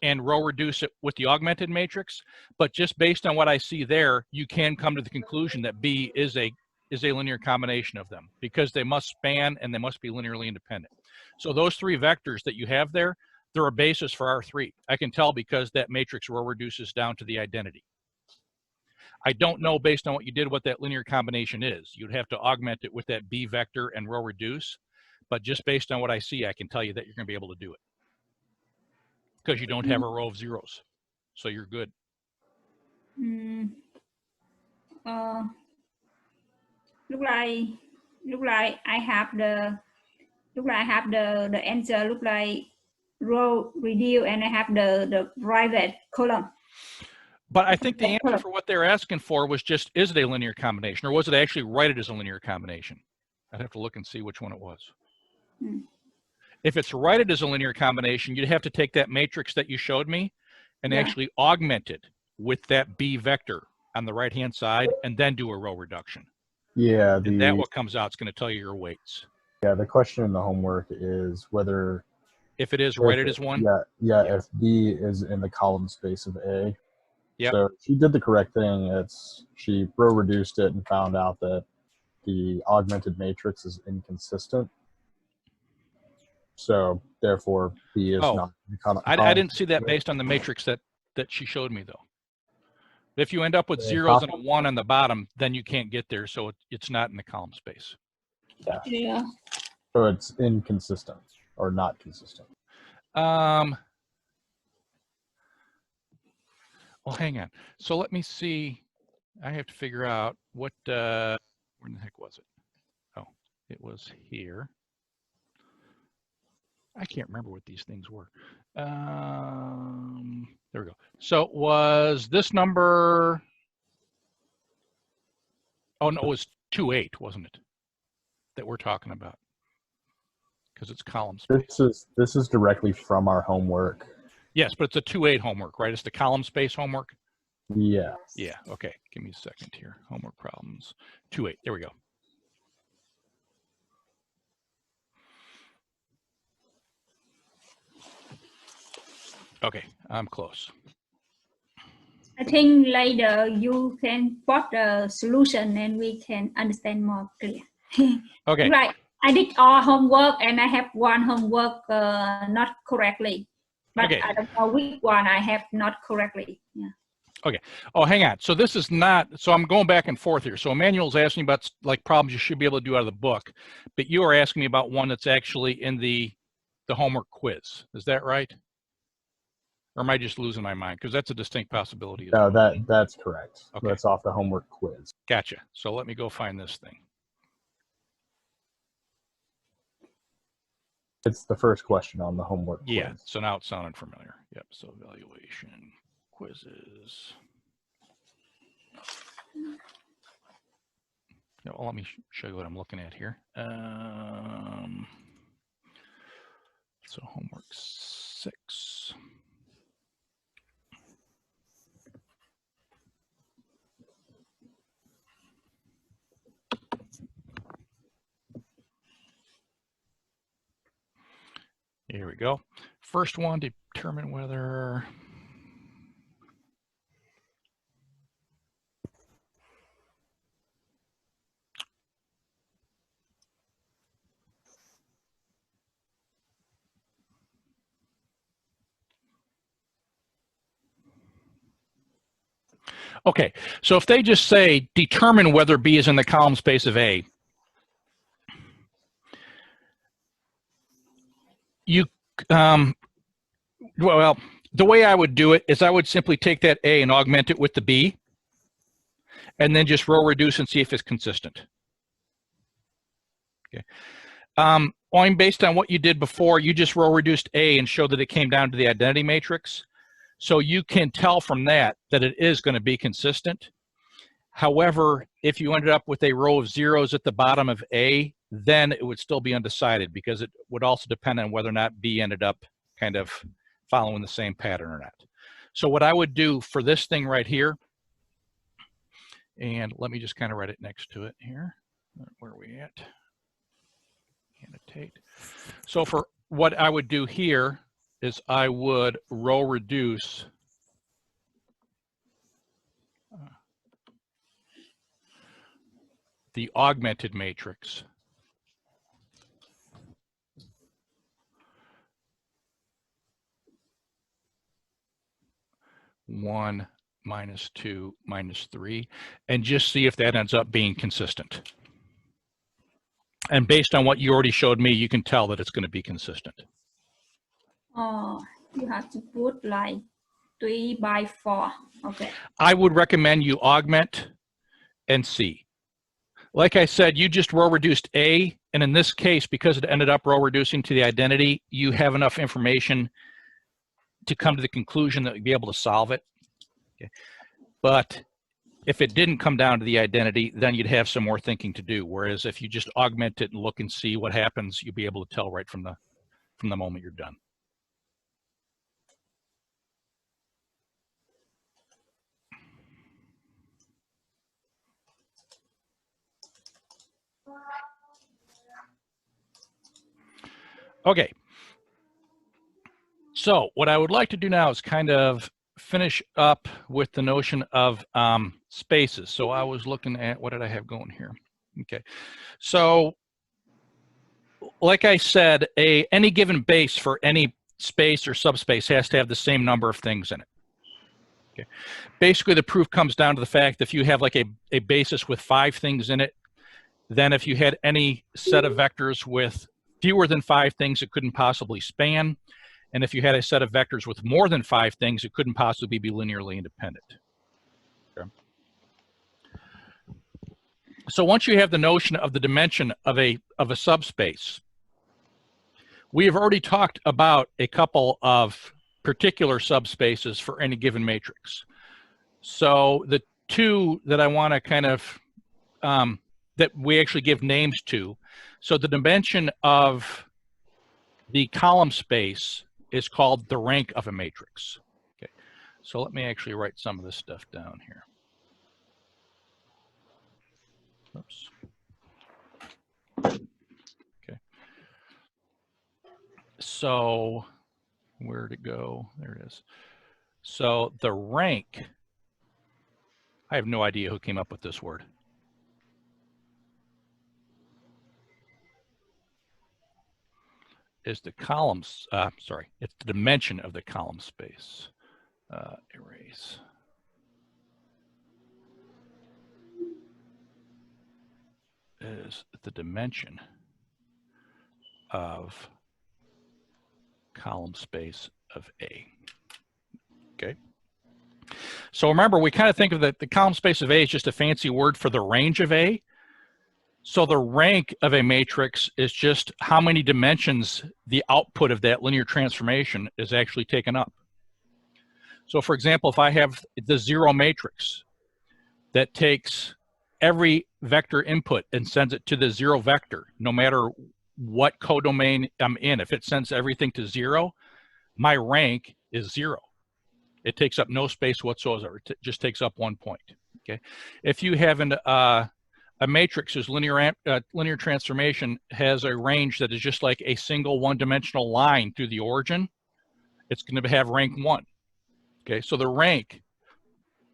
and row reduce it with the augmented matrix. But just based on what I see there, you can come to the conclusion that B is a linear combination of them because they must span and they must be linearly independent. So those 3 vectors that you have there, they're a basis for R3. I can tell because that matrix row reduces down to the identity. I don't know based on what you did what that linear combination is. You'd have to augment it with that B vector and row reduce. But just based on what I see, I can tell you that you're going to be able to do it. Because you don't have a row of zeros. So you're good. Look like I have the answer. Look like row reduce and I have the private column. But I think the answer for what they're asking for was just, is it a linear combination, or was it actually write it as a linear combination? I'd have to look and see which one it was. If it's write it as a linear combination, you'd have to take that matrix that you showed me and actually augment it with that B vector on the right-hand side and then do a row reduction. Yeah. And that what comes out is going to tell you your weights. Yeah, the question in the homework is whether... If it is, write it as 1? Yeah, if B is in the column space of A. Yep. So she did the correct thing. She row reduced it and found out that the augmented matrix is inconsistent. So therefore, B is not. I didn't see that based on the matrix that she showed me, though. If you end up with zeros and a 1 on the bottom, then you can't get there. So it's not in the column space. Yeah. So it's inconsistent or not consistent. Well, hang on. So let me see. I have to figure out what, where in the heck was it? Oh, it was here. I can't remember what these things were. There we go. So was this number, oh no, it was 2.8, wasn't it? That we're talking about. because it's column space. This is directly from our homework. Yes, but it's a 2-8 homework, right? It's the column space homework. Yeah. Yeah. Okay. Give me a second here. Homework problems. 2-8. There we go. Okay, I'm close. I think later you can plot the solution and we can understand more clear. Okay. Right. I did all homework and I have one homework not correctly. But Okay. I don't know which one I have not correctly. Yeah. Okay. Oh, hang on. So this is not, so I'm going back and forth here. So Emmanuel's asking about like problems you should be able to do out of the book, but you are asking me about one that's actually in the homework quiz. Is that right? Or am I just losing my mind? Because that's a distinct possibility. No, that's correct. Okay. That's off the homework quiz. Gotcha. So let me go find this thing. It's the first question on the homework quiz. Yeah. So now it sounded familiar. Yep. So evaluation quizzes. No, let me show you what I'm looking at here. So homework 6. Here we go. First one, determine whether okay, so if they just say determine whether B is in the column space of A, you well, the way I would do it is I would simply take that A and augment it with the B, and then just row reduce and see if it's consistent. Okay. Based on what you did before, you just row reduced A and showed that it came down to the identity matrix. So you can tell from that it is going to be consistent. However, if you ended up with a row of zeros at the bottom of A, then it would still be undecided because it would also depend on whether or not B ended up kind of following the same pattern or not. So what I would do for this thing right here, and let me just kind of write it next to it here. Where are we at? Annotate. So for what I would do here is I would row reduce the augmented matrix. One minus 2 minus 3, and just see if that ends up being consistent. And based on what you already showed me, you can tell that it's going to be consistent. Oh, you have to put like 3 by 4. Okay. I would recommend you augment and see. Like I said, you just row reduced A, and in this case, because it ended up row reducing to the identity, you have enough information to come to the conclusion that you'd be able to solve it. Okay. But if it didn't come down to the identity, then you'd have some more thinking to do. Whereas if you just augment it and look and see what happens, you'll be able to tell right from the moment you're done. Okay. So what I would like to do now is kind of finish up with the notion of spaces. So I was looking at, what did I have going here? Okay. So like I said, any given base for any space or subspace has to have the same number of things in it. Okay. Basically, the proof comes down to the fact that if you have like a basis with 5 things in it, then if you had any set of vectors with fewer than 5 things, it couldn't possibly span. And if you had a set of vectors with more than 5 things, it couldn't possibly be linearly independent. Okay. So once you have the notion of the dimension of a subspace, we have already talked about a couple of particular subspaces for any given matrix. So the 2 that I want to kind of, that we actually give names to. So the dimension of the column space is called the rank of a matrix. Okay, so let me actually write some of this stuff down here. Oops. Okay. So where to go? There it is. So the rank, I have no idea who came up with this word. Is the columns, sorry, it's the dimension of the column space. Erase. Is the dimension of column space of A. Okay. So remember, we kind of think of the column space of A as just a fancy word for the range of A. So the rank of a matrix is just how many dimensions the output of that linear transformation is actually taken up. So for example, if I have the zero matrix that takes every vector input and sends it to the zero vector, no matter what codomain I'm in, if it sends everything to zero, my rank is 0. It takes up no space whatsoever. It just takes up 1 point. Okay. If you have a matrix whose linear transformation has a range that is just like a single one-dimensional line through the origin, it's going to have rank 1. Okay. So the rank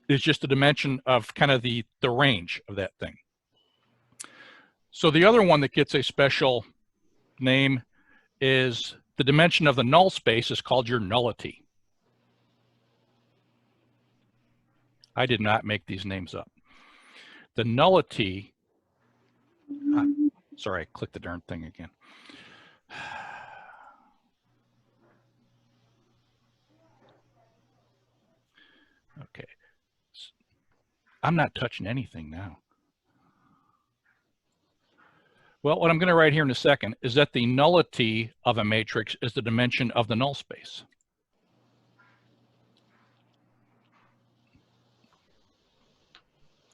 is just a dimension of kind of the range of that thing. So the other one that gets a special name is the dimension of the null space is called your nullity. I did not make these names up. The nullity, sorry, I clicked the darn thing again. Okay. I'm not touching anything now. Well, what I'm going to write here in a second is that the nullity of a matrix is the dimension of the null space.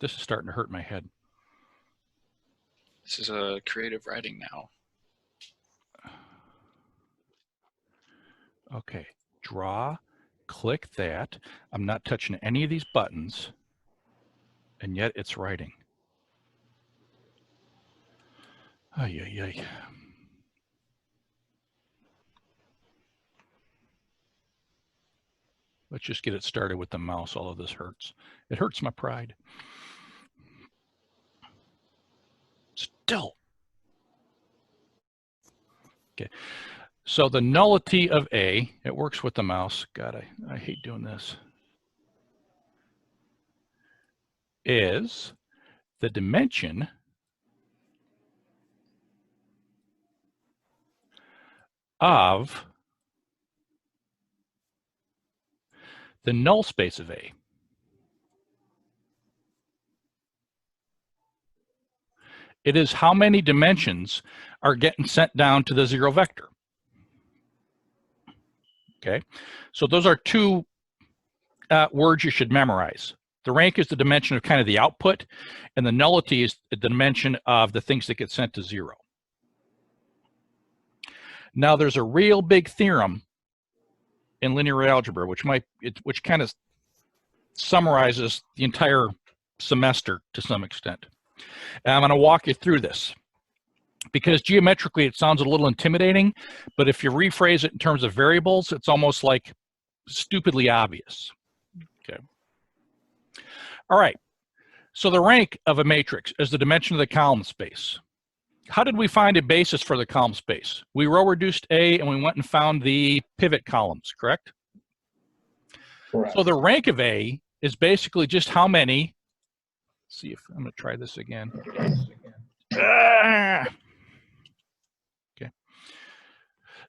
This is starting to hurt my head. This is a creative writing now. Okay, draw, click that. I'm not touching any of these buttons, and yet it's writing. Ay, ay, ay. Let's just get it started with the mouse. All of this hurts. It hurts my pride. Still. Okay. So the nullity of A, it works with the mouse. God, I hate doing this. Is the dimension of the null space of A. It is how many dimensions are getting sent down to the zero vector. Okay, so those are two words you should memorize. The rank is the dimension of kind of the output, and the nullity is the dimension of the things that get sent to 0. Now there's a real big theorem in linear algebra, which kind of summarizes the entire semester to some extent. And I'm going to walk you through this because geometrically it sounds a little intimidating, but if you rephrase it in terms of variables, it's almost like stupidly obvious. Okay. All right. So the rank of a matrix is the dimension of the column space. How did we find a basis for the column space? We row reduced A and we went and found the pivot columns, correct? Correct. So the rank of A is basically just how many, let's see if I'm going to try this again. Okay.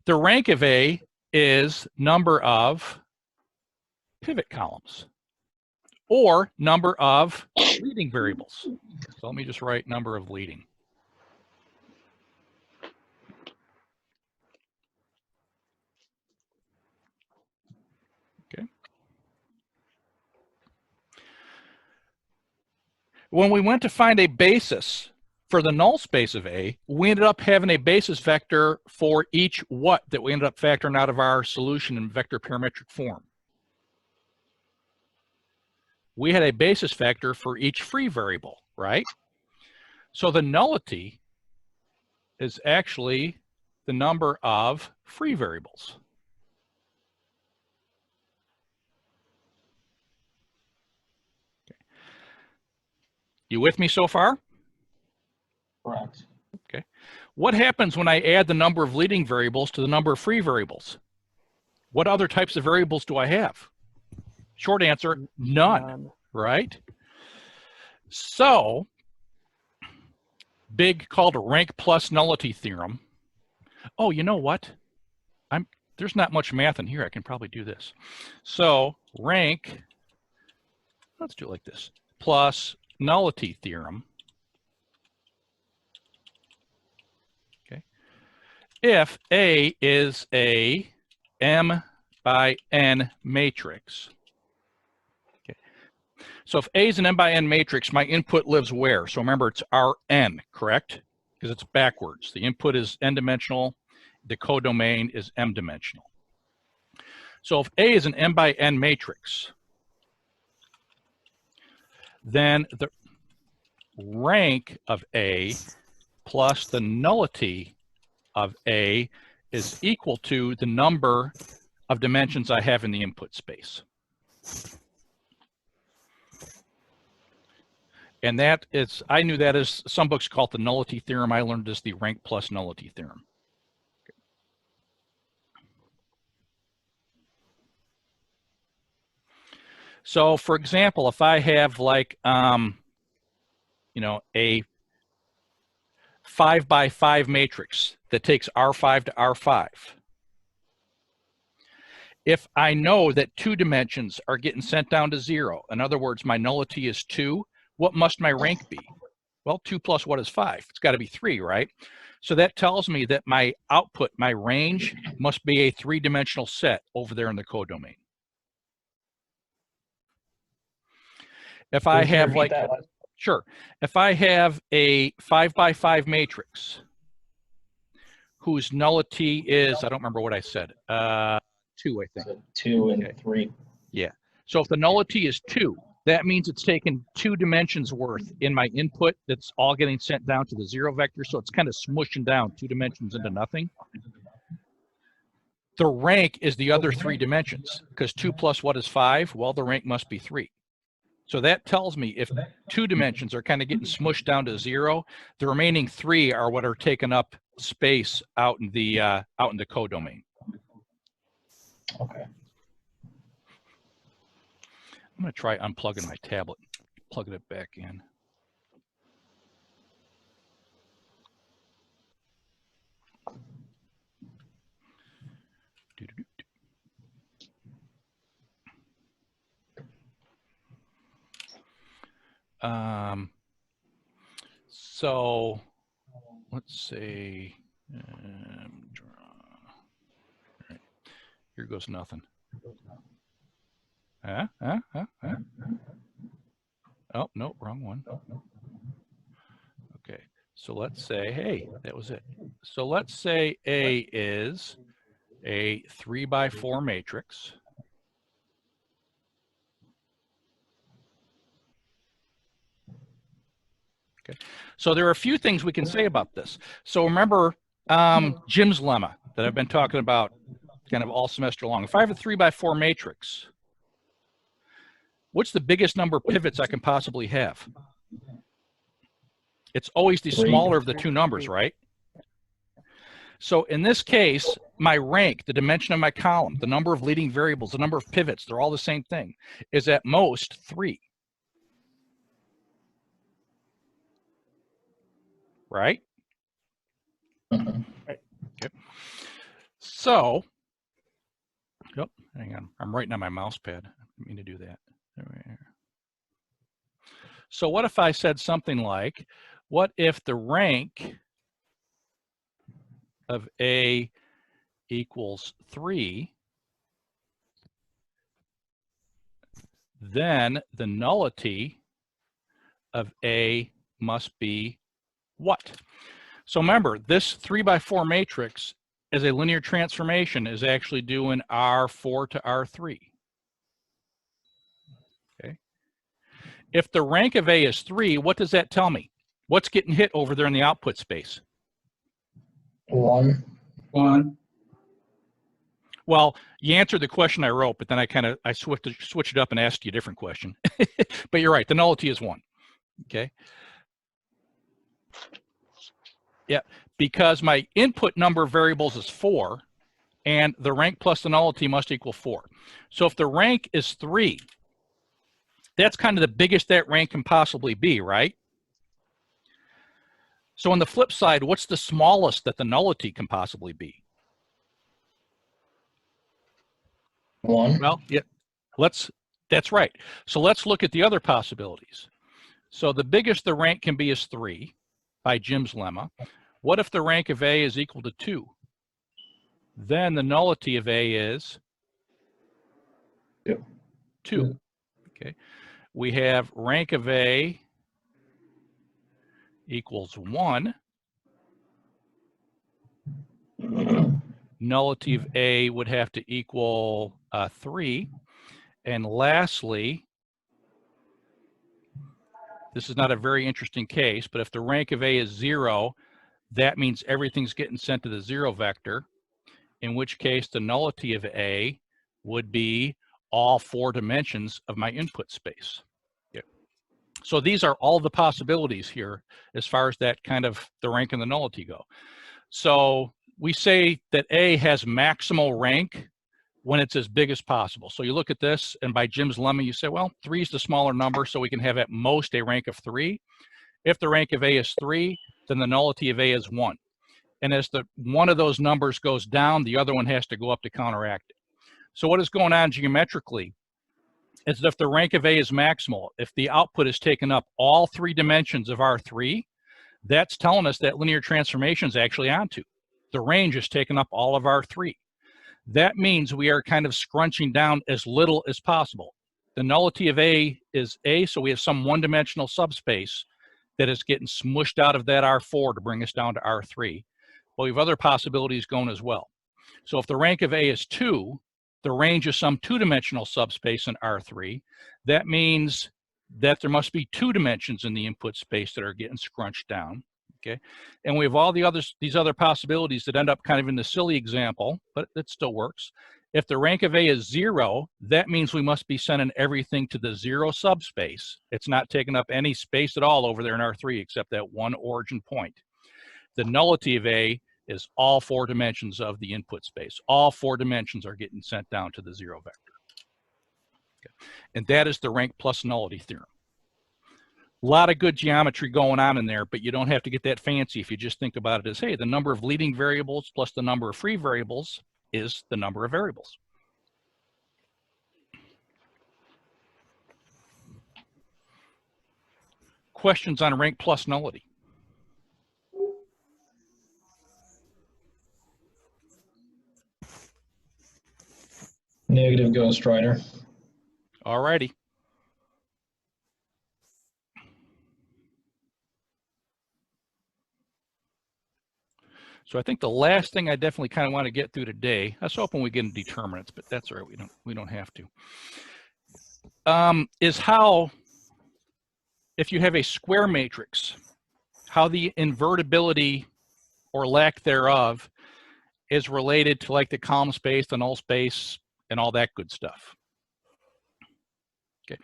The rank of A is number of pivot columns or number of leading variables. So let me just write number of leading. Okay. When we went to find a basis for the null space of A, we ended up having a basis vector for each what that we ended up factoring out of our solution in vector parametric form. We had a basis vector for each free variable, right? So the nullity is actually the number of free variables. Okay. You with me so far? Correct. Okay. What happens when I add the number of leading variables to the number of free variables? What other types of variables do I have? Short answer, none, right? So, big called rank plus nullity theorem. Oh, you know what? There's not much math in here. I can probably do this. So, rank, let's do it like this, plus nullity theorem. Okay. If A is a M by N matrix. Okay. So if A is an M by N matrix, my input lives where? So remember, it's Rn, correct? Because it's backwards. The input is n-dimensional. The codomain is m-dimensional. So if A is an M by N matrix, then the rank of A plus the nullity of A is equal to the number of dimensions I have in the input space. And that is, I knew that as, some books call it the nullity theorem. I learned as the rank plus nullity theorem. Okay. So for example, if I have like, you know, a 5 by 5 matrix that takes R5 to R5. If I know that 2 dimensions are getting sent down to 0, in other words, my nullity is 2, what must my rank be? Well, 2 plus what is 5? It's got to be 3, right? So that tells me that my output, my range, must be a 3-dimensional set over there in the codomain. If I have like, sure, if I have a 5 by 5 matrix whose nullity is, I don't remember what I said, 2, I think. So 2 and 3. Yeah. So if the nullity is 2, that means it's taken 2 dimensions worth in my input that's all getting sent down to the 0 vector. So it's kind of smushing down 2 dimensions into nothing. The rank is the other 3 dimensions, because 2 plus what is 5? Well, the rank must be 3. So that tells me if 2 dimensions are kind of getting smushed down to 0, the remaining 3 are what are taking up space out in the codomain. Okay. I'm going to try unplugging my tablet, plugging it back in. So let's say, all right, here goes nothing. Oh, no, wrong one. Okay, so let's say, hey, that was it. So let's say A is a 3 by 4 matrix. Okay, so there are a few things we can say about this. So remember Jim's lemma that I've been talking about kind of all semester long. If I have a 3 by 4 matrix, what's the biggest number of pivots I can possibly have? It's always the smaller of the 2 numbers, right? So in this case, my rank, the dimension of my column, the number of leading variables, the number of pivots, they're all the same thing, is at most 3. Right? Right. Okay. So, oh, hang on. I'm writing on my mouse pad. I didn't mean to do that. So what if I said something like, what if the rank of A equals 3, then the nullity of A must be what? So remember, this 3x4 matrix as a linear transformation is actually doing R4 to R3. Okay. If the rank of A is 3, what does that tell me? What's getting hit over there in the output space? 1. 1. Well, you answered the question I wrote, but then I switched it up and asked you a different question. But you're right, the nullity is 1. Okay. Yeah, because my input number of variables is 4, and the rank plus the nullity must equal 4. So if the rank is 3, that's kind of the biggest that rank can possibly be, right? So on the flip side, what's the smallest that the nullity can possibly be? 1. Well, yeah, that's right. So let's look at the other possibilities. So the biggest the rank can be is 3 by Jim's lemma. What if the rank of A is equal to 2? Then the nullity of A is 2. Okay. We have rank of A equals 1. Nullity of A would have to equal 3. And lastly, this is not a very interesting case, but if the rank of A is 0, that means everything's getting sent to the 0 vector, in which case the nullity of A would be all 4 dimensions of my input space. Yeah. So these are all the possibilities here as far as that kind of the rank and the nullity go. So we say that A has maximal rank when it's as big as possible. So you look at this, and by Jim's lemma, you say, well, 3 is the smaller number, so we can have at most a rank of 3. If the rank of A is 3, then the nullity of A is 1. And as one of those numbers goes down, the other one has to go up to counteract it. So what is going on geometrically is that if the rank of A is maximal, if the output is taken up all 3 dimensions of R3, that's telling us that linear transformation is actually onto. The range is taking up all of R3. That means we are kind of scrunching down as little as possible. The nullity of A is A, so we have some one-dimensional subspace that is getting smushed out of that R4 to bring us down to R3. But we have other possibilities going as well. So if the rank of A is 2, the range is some two-dimensional subspace in R3. That means that there must be 2 dimensions in the input space that are getting scrunched down. Okay, and we have all these other possibilities that end up kind of in the silly example, but it still works. If the rank of A is 0, that means we must be sending everything to the 0 subspace. It's not taking up any space at all over there in R3 except that one origin point. The nullity of A is all 4 dimensions of the input space. All 4 dimensions are getting sent down to the 0 vector. Okay. And that is the rank plus nullity theorem. A lot of good geometry going on in there, but you don't have to get that fancy if you just think about it as, hey, the number of leading variables plus the number of free variables is the number of variables. Questions on rank plus nullity? Negative Ghost Rider. All righty. So I think the last thing I definitely kind of want to get through today, I was hoping we get into determinants, but that's all right, we don't have to, is how, if you have a square matrix, how the invertibility or lack thereof is related to like the column space, the null space, and all that good stuff. Okay,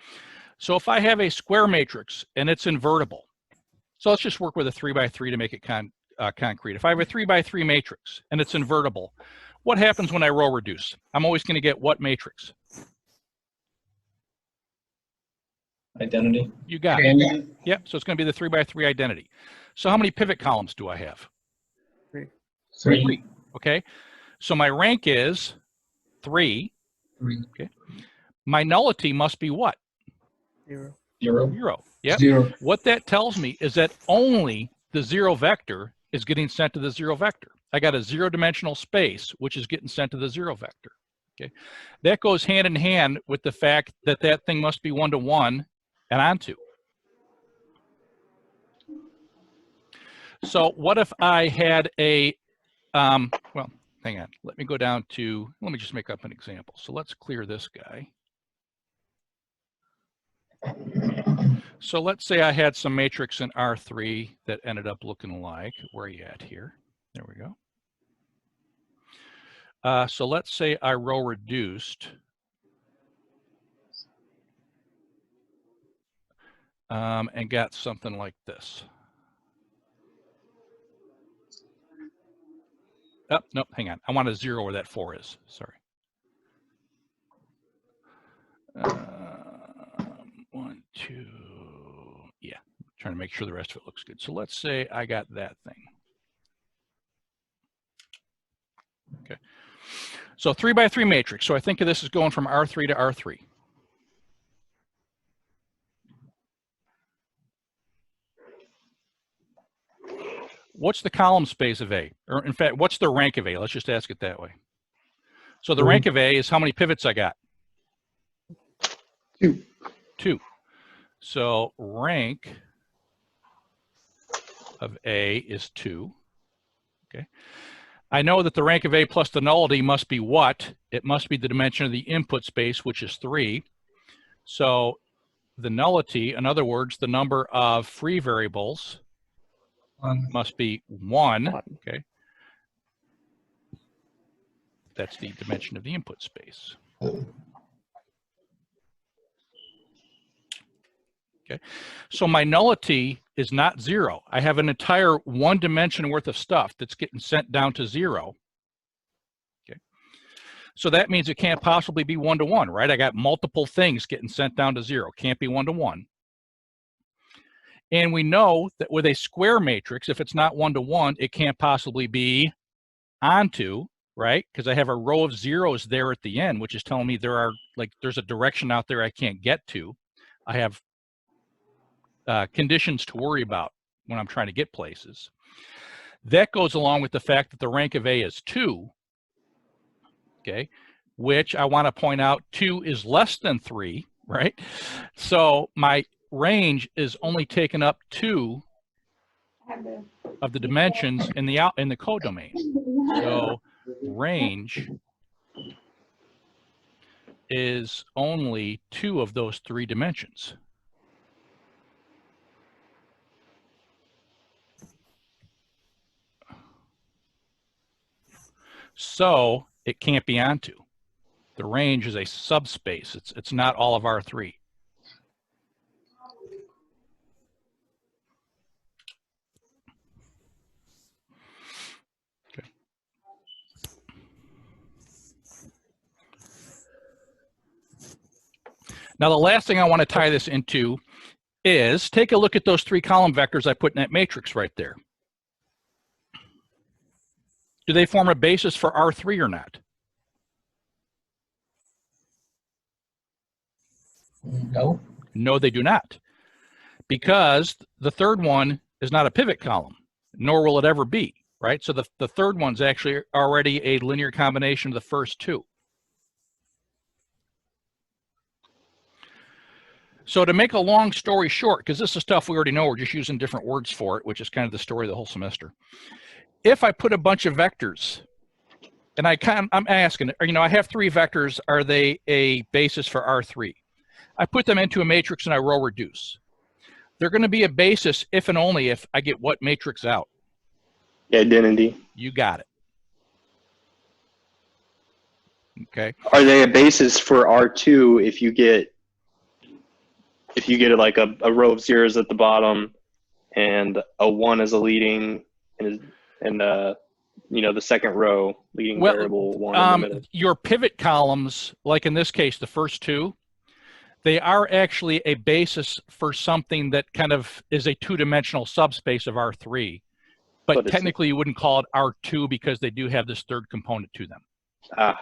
so if I have a square matrix and it's invertible, so let's just work with a 3x3 to make it concrete. If I have a 3x3 matrix and it's invertible, what happens when I row reduce? I'm always going to get what matrix? Identity. You got it. Yep, so it's going to be the 3x3 identity. So how many pivot columns do I have? 3. Okay, so my rank is 3. 3. Okay, my nullity must be what? 0. 0. Yep. 0. What that tells me is that only the 0 vector is getting sent to the 0 vector. I got a 0-dimensional space which is getting sent to the 0 vector. Okay, that goes hand in hand with the fact that that thing must be 1-to-1 and onto. So what if I had a, well, hang on, let me go down to, let me just make up an example. So let's clear this guy. So let's say I had some matrix in R3 that ended up looking like, where are you at here? There we go. So let's say I row reduced and got something like this. Oh, no, hang on. I want a 0 where that 4 is. Sorry. 1, 2. Yeah, trying to make sure the rest of it looks good. So let's say I got that thing. Okay. So 3 by 3 matrix. So I think of this as going from R3 to R3. What's the column space of A? Or in fact, what's the rank of A? Let's just ask it that way. So the rank of A is how many pivots I got? 2. 2. So rank of A is 2. Okay. I know that the rank of A plus the nullity must be what? It must be the dimension of the input space, which is 3. So the nullity, in other words, the number of free variables must be 1. Okay. That's the dimension of the input space. Okay. So my nullity is not 0. I have an entire 1 dimension worth of stuff that's getting sent down to 0. Okay. So that means it can't possibly be 1-to-1, right? I got multiple things getting sent down to 0. Can't be 1-to-1. And we know that with a square matrix, if it's not 1-to-1, it can't possibly be onto, right? Because I have a row of zeros there at the end, which is telling me there are, like, there's a direction out there I can't get to. I have conditions to worry about when I'm trying to get places. That goes along with the fact that the rank of A is 2, okay, which I want to point out 2 is less than 3, right? So my range is only taking up 2 of the dimensions in the codomain. So range is only 2 of those 3 dimensions. So it can't be onto. The range is a subspace. It's not all of R3. Okay. Now the last thing I want to tie this into is take a look at those 3 column vectors I put in that matrix right there. Do they form a basis for R3 or not? No. No, they do not. Because the third one is not a pivot column, nor will it ever be, right? So the third one's actually already a linear combination of the first 2. So to make a long story short, because this is stuff we already know, we're just using different words for it, which is kind of the story of the whole semester. If I put a bunch of vectors, and I'm asking, you know, I have 3 vectors, are they a basis for R3? I put them into a matrix and I row reduce. They're going to be a basis if and only if I get what matrix out? Identity. You got it. Okay. Are they a basis for R2 if you get like a row of zeros at the bottom and a 1 as a leading and you know, the second row leading variable 1 in the middle? Your pivot columns, like in this case, the first 2, they are actually a basis for something that kind of is a 2-dimensional subspace of R3. But technically you wouldn't call it R2 because they do have this third component to them.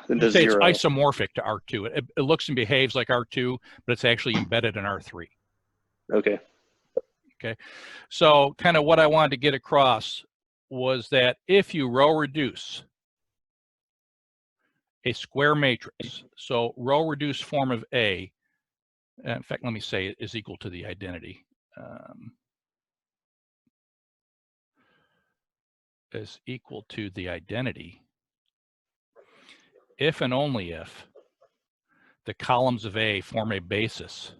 The say 0. It's isomorphic to R2. It looks and behaves like R2, but it's actually embedded in R3. Okay. Okay. So kind of what I wanted to get across was that if you row reduce a square matrix, so row reduce form of A, in fact, let me say it is equal to the identity. is equal to the identity if and only if the columns of A form a basis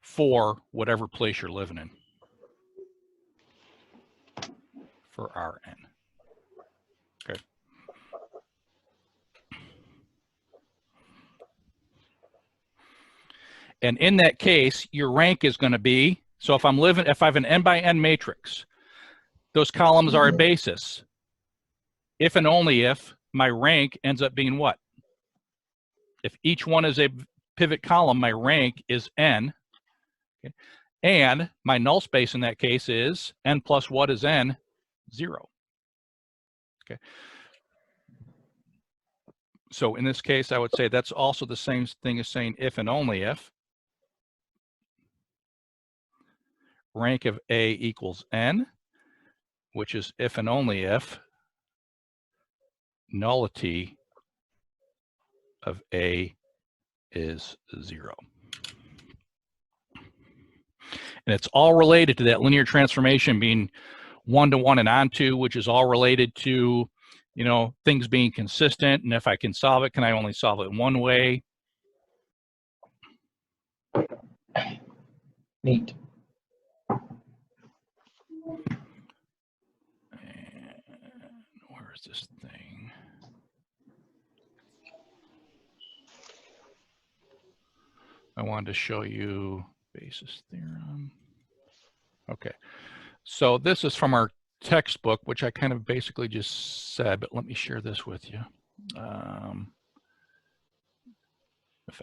for whatever place you're living in for Rn. Okay. And in that case, your rank is going to be, so if I have an n by n matrix, those columns are a basis. If and only if my rank ends up being what? If each one is a pivot column, my rank is n. Okay. And my null space in that case is n plus what is n? 0. Okay. So in this case, I would say that's also the same thing as saying if and only if rank of A equals n, which is if and only if nullity of A is 0. And it's all related to that linear transformation being 1-to-1 and onto, which is all related to, you know, things being consistent. And if I can solve it, can I only solve it one way? Neat. And where is this thing? I wanted to show you basis theorem. Okay, so this is from our textbook, which I kind of basically just said, but let me share this with you. There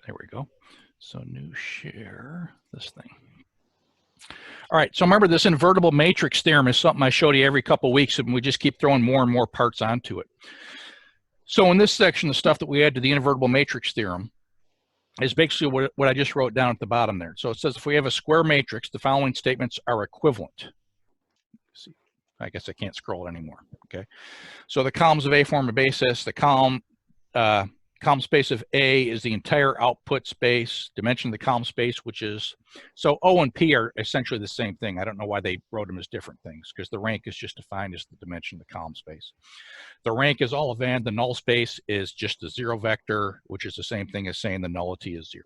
we go. So new share this thing. All right, so remember this invertible matrix theorem is something I showed you every couple of weeks, and we just keep throwing more and more parts onto it. So in this section, the stuff that we add to the invertible matrix theorem is basically what I just wrote down at the bottom there. So it says if we have a square matrix, the following statements are equivalent. Let's see, I guess I can't scroll it anymore. Okay, so the columns of A form a basis. The column space of A is the entire output space. Dimension of the column space, which is, so O and P are essentially the same thing. I don't know why they wrote them as different things, because the rank is just defined as the dimension of the column space. The rank is all of n. The null space is just the 0 vector, which is the same thing as saying the nullity is 0.